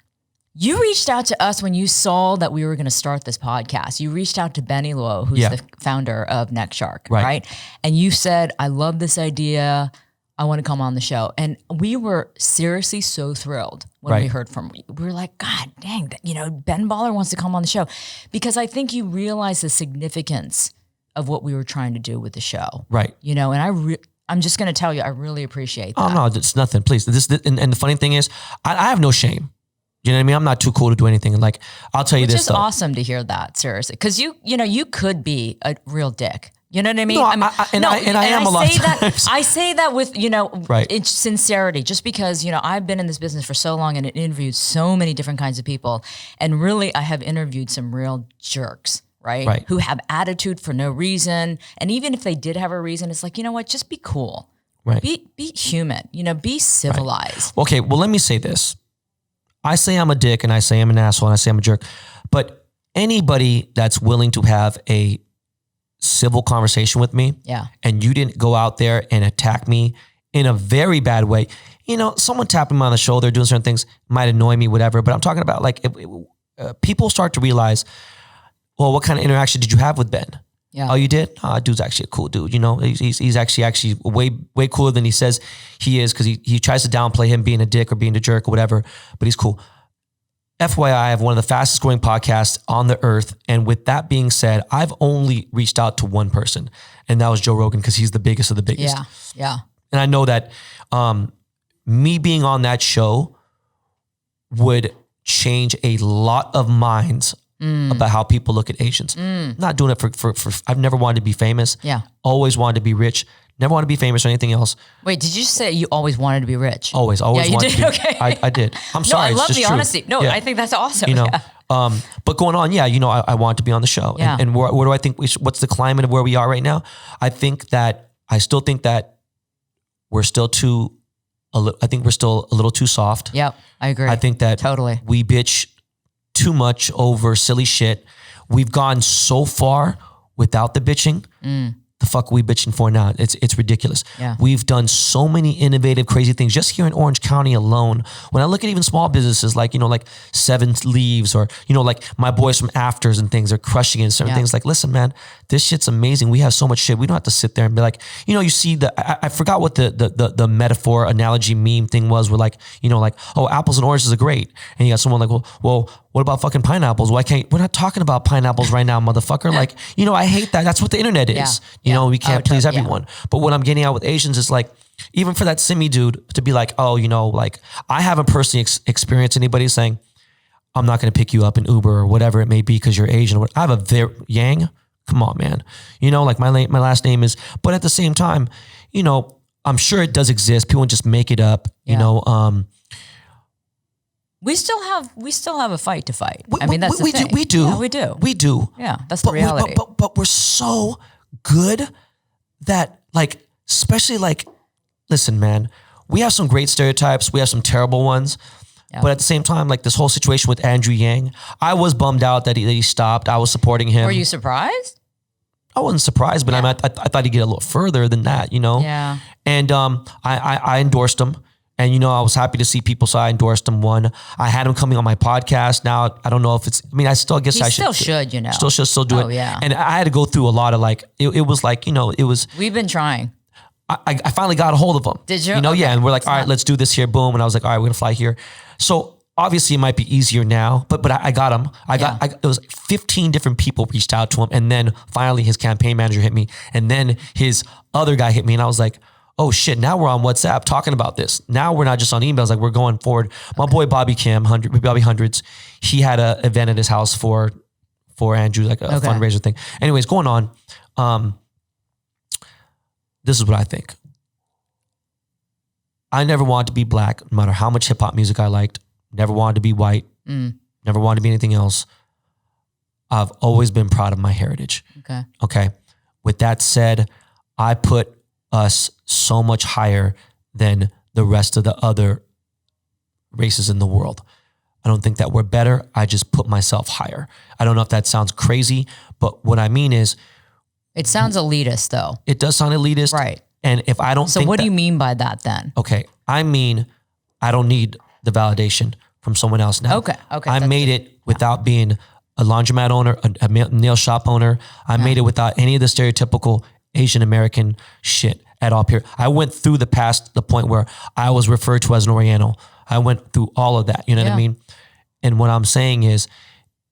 you reached out to us when you saw that we were going to start this podcast. You reached out to Benny Lowe, who's the founder of Neck Shark, right? And you said, I love this idea. I want to come on the show. And we were seriously so thrilled when we heard from you. We were like, God dang, Ben Baller wants to come on the show. Because I think you realize the significance of what we were trying to do with the show. Right. And I'm just going to tell you, I really appreciate that. Oh, no, it's nothing. Please. And the funny thing is, I have no shame. You know what I mean? I'm not too cool to do anything. And like, I'll tell you this though. It's awesome to hear that, seriously. Because you could be a real dick. You know what I mean? No, I am a lot of times. I say that with, Right. it's sincerity, just because, I've been in this business for so long and interviewed so many different kinds of people. And really, I have interviewed some real jerks, right? Who have attitude for no reason. And even if they did have a reason, it's like, you know what? Just be cool. Right. Be human, be civilized. Right. Okay, well, let me say this. I say I'm a dick and I say I'm an asshole and I say I'm a jerk, but anybody that's willing to have a civil conversation with me and you didn't go out there and attack me in a very bad way, someone tapping me on the shoulder, doing certain things might annoy me, whatever, but I'm talking about like people start to realize, well, what kind of interaction did you have with Ben? Yeah. Oh, you did? Dude's actually a cool dude. He's actually way cooler than he says he is, because he tries to downplay him being a dick or being a jerk or whatever, but he's cool. FYI, I have one of the fastest growing podcasts on the earth. And with that being said, I've only reached out to one person, and that was Joe Rogan, because he's the biggest of the biggest. Yeah. And I know that me being on that show would change a lot of minds about how people look at Asians. Not doing it for I've never wanted to be famous. Yeah. Always wanted to be rich. Never wanted to be famous or anything else. Wait, did you say you always wanted to be rich? Always wanted to be. Okay. I did. I'm sorry. No, I love the true. honesty. No, I think that's awesome. But going on, I want to be on the show. Yeah. And where do I think what's the climate of where we are right now? I still think that we're still a little too soft. Yep, I agree. I think that totally we bitch too much over silly shit. We've gone so far without the bitching. The fuck are we bitching for now? It's ridiculous. Yeah. We've done so many innovative, crazy things just here in Orange County alone. When I look at even small businesses like, like Seven Leaves or, like my boys from Afters and things are crushing it and certain things. Like, listen, man, this shit's amazing. We have so much shit. We don't have to sit there and be like, you see I forgot what the metaphor, analogy, meme thing was. We're like, oh, apples and oranges are great. And you got someone like, well, what about fucking pineapples? We're not talking about pineapples right now, motherfucker. Like, I hate that. That's what the internet is. We can't please everyone. But what I'm getting out with Asians is like, even for that Simi dude to be like, oh, like I haven't personally experienced anybody saying, I'm not going to pick you up in Uber or whatever it may be because you're Asian. I have a very Yang. Come on, man. You know, like my last name is, but at the same time, you know, I'm sure it does exist. People just make it up, you know. We still have a fight to fight. I mean, that's the thing. We do. Yeah, we do. We do. Yeah, that's the reality. But we're so good that, like, especially like, listen, man, we have some great stereotypes. We have some terrible ones. Yeah. But at the same time, like this whole situation with Andrew Yang, I was bummed out that he stopped. I was supporting him. Were you surprised? I wasn't surprised, but I thought he'd get a little further than that, you know? Yeah. And I endorsed him. And, you know, I was happy to see people, so I endorsed him. I had him coming on my podcast. Now, I don't know if it's, I mean, I guess I should, you know. Still do it. Oh, yeah. And I had to go through a lot of like, it was like, you know, it was. We've been trying. I finally got a hold of him. Did you? You know, yeah. And we're like, all right, let's do this here. Boom. And I was like, all right, we're going to fly here. So obviously it might be easier now, but I got him. It was 15 different people reached out to him. And then finally his campaign manager hit me. And then his other guy hit me. And I was like, oh shit, now we're on WhatsApp talking about this. Now we're not just on emails, like we're going forward. My boy Bobby Hundreds, he had an event at his house for Andrew, like a fundraiser thing. Anyways, going on, this is what I think. I never wanted to be black, no matter how much hip hop music I liked. Never wanted to be white. Never wanted to be anything else. I've always been proud of my heritage. Okay. With that said, I put us so much higher than the rest of the other races in the world. I don't think that we're better. I just put myself higher. I don't know if that sounds crazy, but what I mean is... It sounds elitist though. It does sound elitist. Right. And if I don't So what do you mean by that then? Okay. I mean, I don't need the validation from someone else now. Okay. I made it without being a laundromat owner, a nail shop owner. I made it without any of the stereotypical Asian American shit at all. Period. I went through the point where I was referred to as an Oriental. I went through all of that. You know what I mean? And what I'm saying is,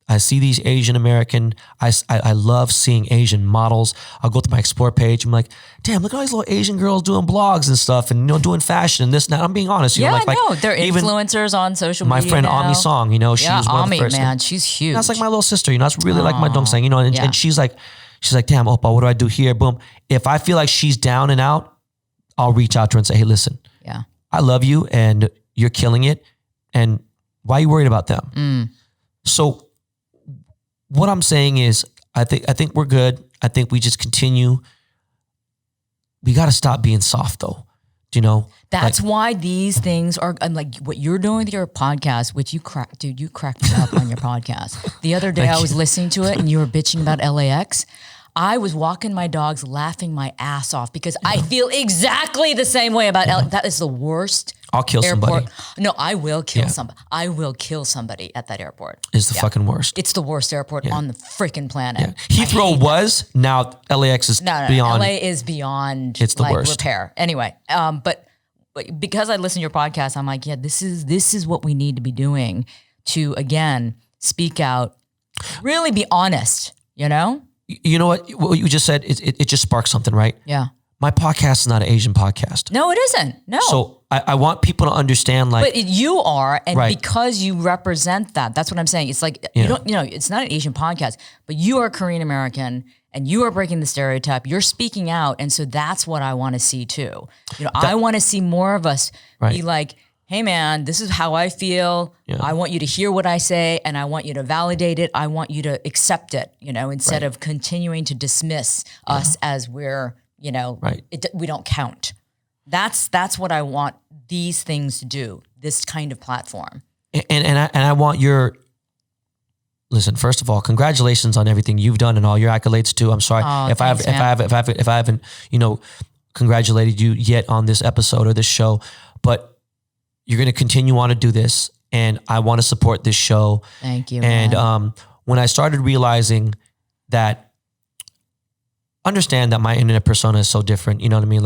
I see these Asian American, I love seeing Asian models. I'll go to my Explore page. I'm like, damn, look at all these little Asian girls doing blogs and stuff and, you know, doing fashion and this and that. I'm being honest. You know, like, they're influencers on social media. My friend now. Ami Song, you know, she was one of the first. Man, she's huge. That's like my little sister, you know, that's really like my dong sang, you know, and she's like, damn, Opa, what do I do here? Boom. If I feel like she's down and out, I'll reach out to her and say, hey, listen, I love you and you're killing it. And why are you worried about them? So what I'm saying is, I think we're good. I think we just continue. We got to stop being soft though. Do you know? That's why these things are, and like what you're doing with your podcast, which you cracked me up on your podcast. The other day I was listening to it and you were bitching about LAX. I was walking my dogs laughing my ass off because I feel exactly the same way about LAX. That is the worst. I'll kill airport. somebody. No, I will kill somebody. I will kill somebody at that airport. It's the fucking worst. It's the worst airport on the freaking planet. Heathrow was, now LAX is beyond. LA is beyond it's the worst. Repair. Anyway, but because I listen to your podcast, I'm like, this is what we need to be doing to, again, speak out, really be honest, you know? You know what you just said, it just sparked something, right? Yeah. My podcast is not an Asian podcast. No, it isn't. No. So I want people to understand, like, but you are, and because you represent that, that's what I'm saying. It's like you don't, it's not an Asian podcast, but you are Korean American, and you are breaking the stereotype. You're speaking out, and so that's what I want to see too. You know, I want to see more of us be like, hey man, this is how I feel. Yeah. I want you to hear what I say and I want you to validate it. I want you to accept it, you know, instead of continuing to dismiss us as we're, you know, we don't count. That's what I want these things to do, this kind of platform. And I want your, listen, first of all, congratulations on everything you've done and all your accolades too. I'm sorry if I haven't, you know, congratulated you yet on this episode or this show, but you're going to continue on to do this, and I want to support this show. Thank you. And when I started realizing that, understand that my internet persona is so different. You know what I mean?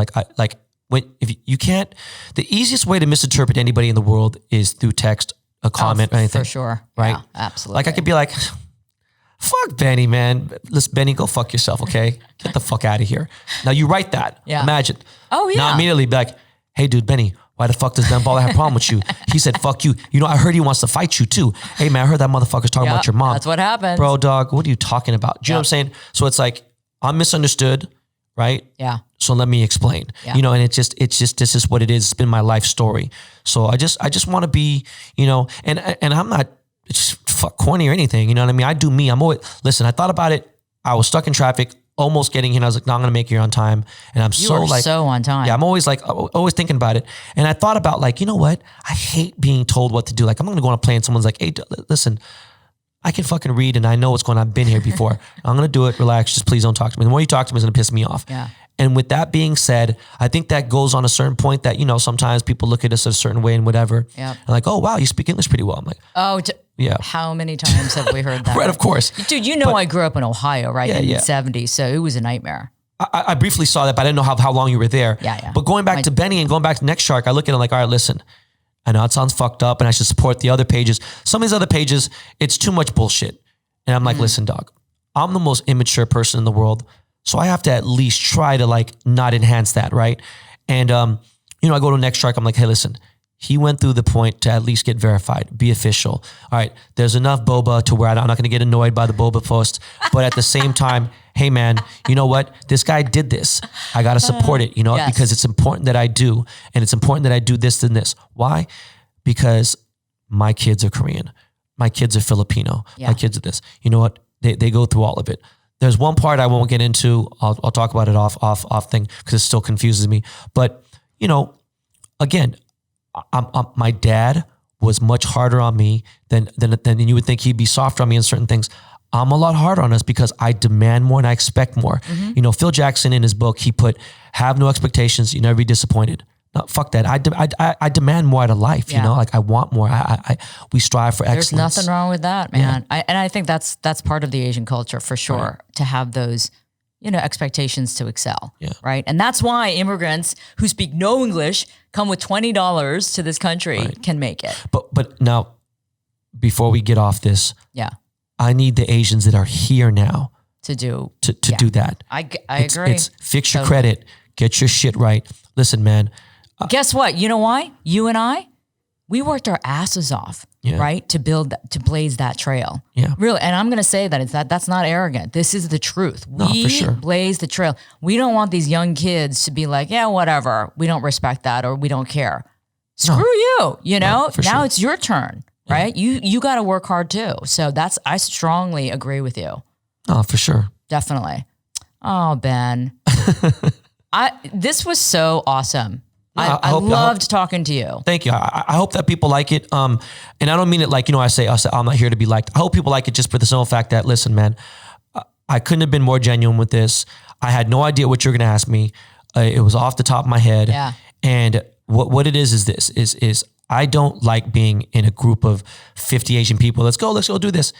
If you can't, the easiest way to misinterpret anybody in the world is through text, a comment, or anything. For sure, right? Yeah, absolutely. Like I could be like, fuck Benny, man. Listen, Benny, go fuck yourself, okay? Get the fuck out of here. Now you write that. Yeah. Imagine. Oh yeah. Now immediately be like, hey, dude, Benny, Why the fuck does Ben Baller have a problem with you? He said, fuck you. You know, I heard he wants to fight you too. Hey man, I heard that motherfucker's talking about your mom. That's what happened. Bro, dog, what are you talking about? Do you know what I'm saying? So it's like, I'm misunderstood, right? Yeah. So let me explain, you know, and it's just, this is what it is. It's been my life story. So I just want to be, you know, and I'm not fuck corny or anything. You know what I mean? I do me. Listen, I thought about it. I was stuck in traffic, almost getting here. And I was like, no, I'm going to make it here on time. And I'm so on time. Yeah, I'm always thinking about it. And I thought about like, you know what? I hate being told what to do. Like I'm going to go on a plane and someone's like, hey, listen, I can fucking read and I know what's going on. I've been here before. I'm going to do it. Relax. Just please don't talk to me. The more you talk to me, it's going to piss me off. Yeah. And with that being said, I think that goes on a certain point that, you know, sometimes people look at us a certain way and whatever. Yeah. And like, oh, wow, you speak English pretty well. I'm like, oh, yeah. How many times have we heard that? Right, of course. Dude, you know, I grew up in Ohio, right? In the 70s. So it was a nightmare. I briefly saw that, but I didn't know how long you were there. Yeah. But going back to Benny and going back to Next Shark, I look at it like, all right, listen, I know it sounds fucked up and I should support the other pages. Some of these other pages, it's too much bullshit. And I'm like, listen, dog, I'm the most immature person in the world. So I have to at least try to like not enhance that, right? And, you know, I go to Next Shark, I'm like, hey, listen, he went through the point to at least get verified, be official. All right, there's enough boba to where I'm not going to get annoyed by the boba post. But at the same time, hey man, you know what? This guy did this. I got to support it, you know, because it's important that I do. And it's important that I do this and this. Why? Because my kids are Korean. My kids are Filipino. My kids are this. You know what? They go through all of it. There's one part I won't get into. I'll talk about it off thing because it still confuses me. But, you know, again, my dad was much harder on me than you would think. He'd be softer on me in certain things. I'm a lot harder on us because I demand more and I expect more. You know, Phil Jackson in his book, he put, have no expectations, you never be disappointed. No, fuck that. I demand more out of life, you know, like I want more. We strive for excellence. There's nothing wrong with that, man. And I think that's part of the Asian culture for sure, to have those, you know, expectations to excel, right? And that's why immigrants who speak no English come with $20 to this country can make it. But now, before we get off this, I need the Asians that are here now to do that. I agree. It's fix your credit, get your shit right. Listen, man. Guess what? You know why? You and I, we worked our asses off, right? To blaze that trail. Yeah. Really. And I'm going to say that that's not arrogant. This is the truth. We blaze the trail. We don't want these young kids to be like, yeah, whatever. We don't respect that or we don't care. Screw you, you know? Now it's your turn, right? You got to work hard too. So I strongly agree with you. Oh, for sure. Definitely. Oh, Ben. This was so awesome. I loved talking to you. Thank you. I hope that people like it. And I don't mean it like, you know, I say I'm not here to be liked. I hope people like it just for the simple fact that, listen, man, I couldn't have been more genuine with this. I had no idea what you're going to ask me. It was off the top of my head. Yeah. And what it is I don't like being in a group of 50 Asian people. Let's go do this.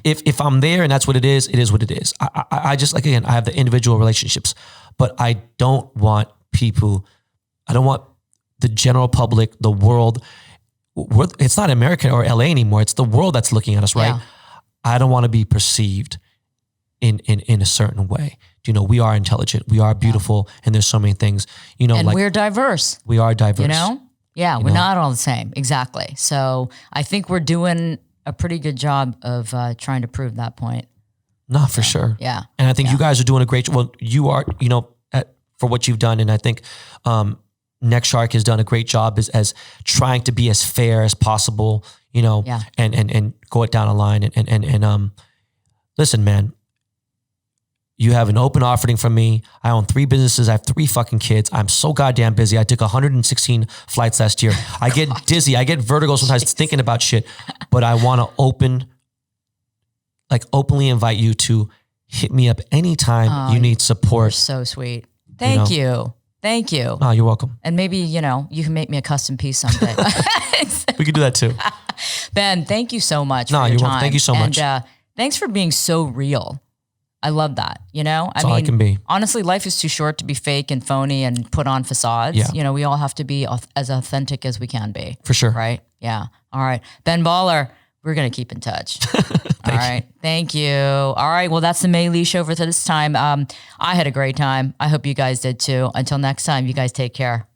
If I'm there and that's what it is what it is. I just, like, again, I have the individual relationships, but I don't want the general public, the world. It's not America or LA anymore. It's the world that's looking at us, right? Yeah. I don't want to be perceived in a certain way. You know, we are intelligent, we are beautiful, and there's so many things, you know, and like, we're diverse. We are diverse. You know? Yeah, we're not all the same. Exactly. So I think we're doing a pretty good job of trying to prove that point. No, for sure. Yeah. And I think you guys are doing a great job. Well, you are, you know, for what you've done. And I think Next Shark has done a great job as trying to be as fair as possible, you know, and go it down a line. And listen, man, you have an open offering from me. I own 3 businesses. I have 3 fucking kids. I'm so goddamn busy. I took 116 flights last year. I get dizzy. I get vertigo sometimes thinking about shit, but I want to openly invite you to hit me up anytime you need support. You're so sweet. Thank you. Thank you. Oh, you're welcome. And maybe, you know, you can make me a custom piece someday. We could do that too. Ben, thank you so much for your time. Welcome. Thank you so much. And thanks for being so real. I love that. You know, That's all I can be. Honestly, life is too short to be fake and phony and put on facades. Yeah. You know, we all have to be as authentic as we can be. For sure. Right? Yeah. All right. Ben Baller, we're going to keep in touch. All right. Thank you. All right. Well, that's the May Lee show for this time. I had a great time. I hope you guys did too. Until next time, you guys take care.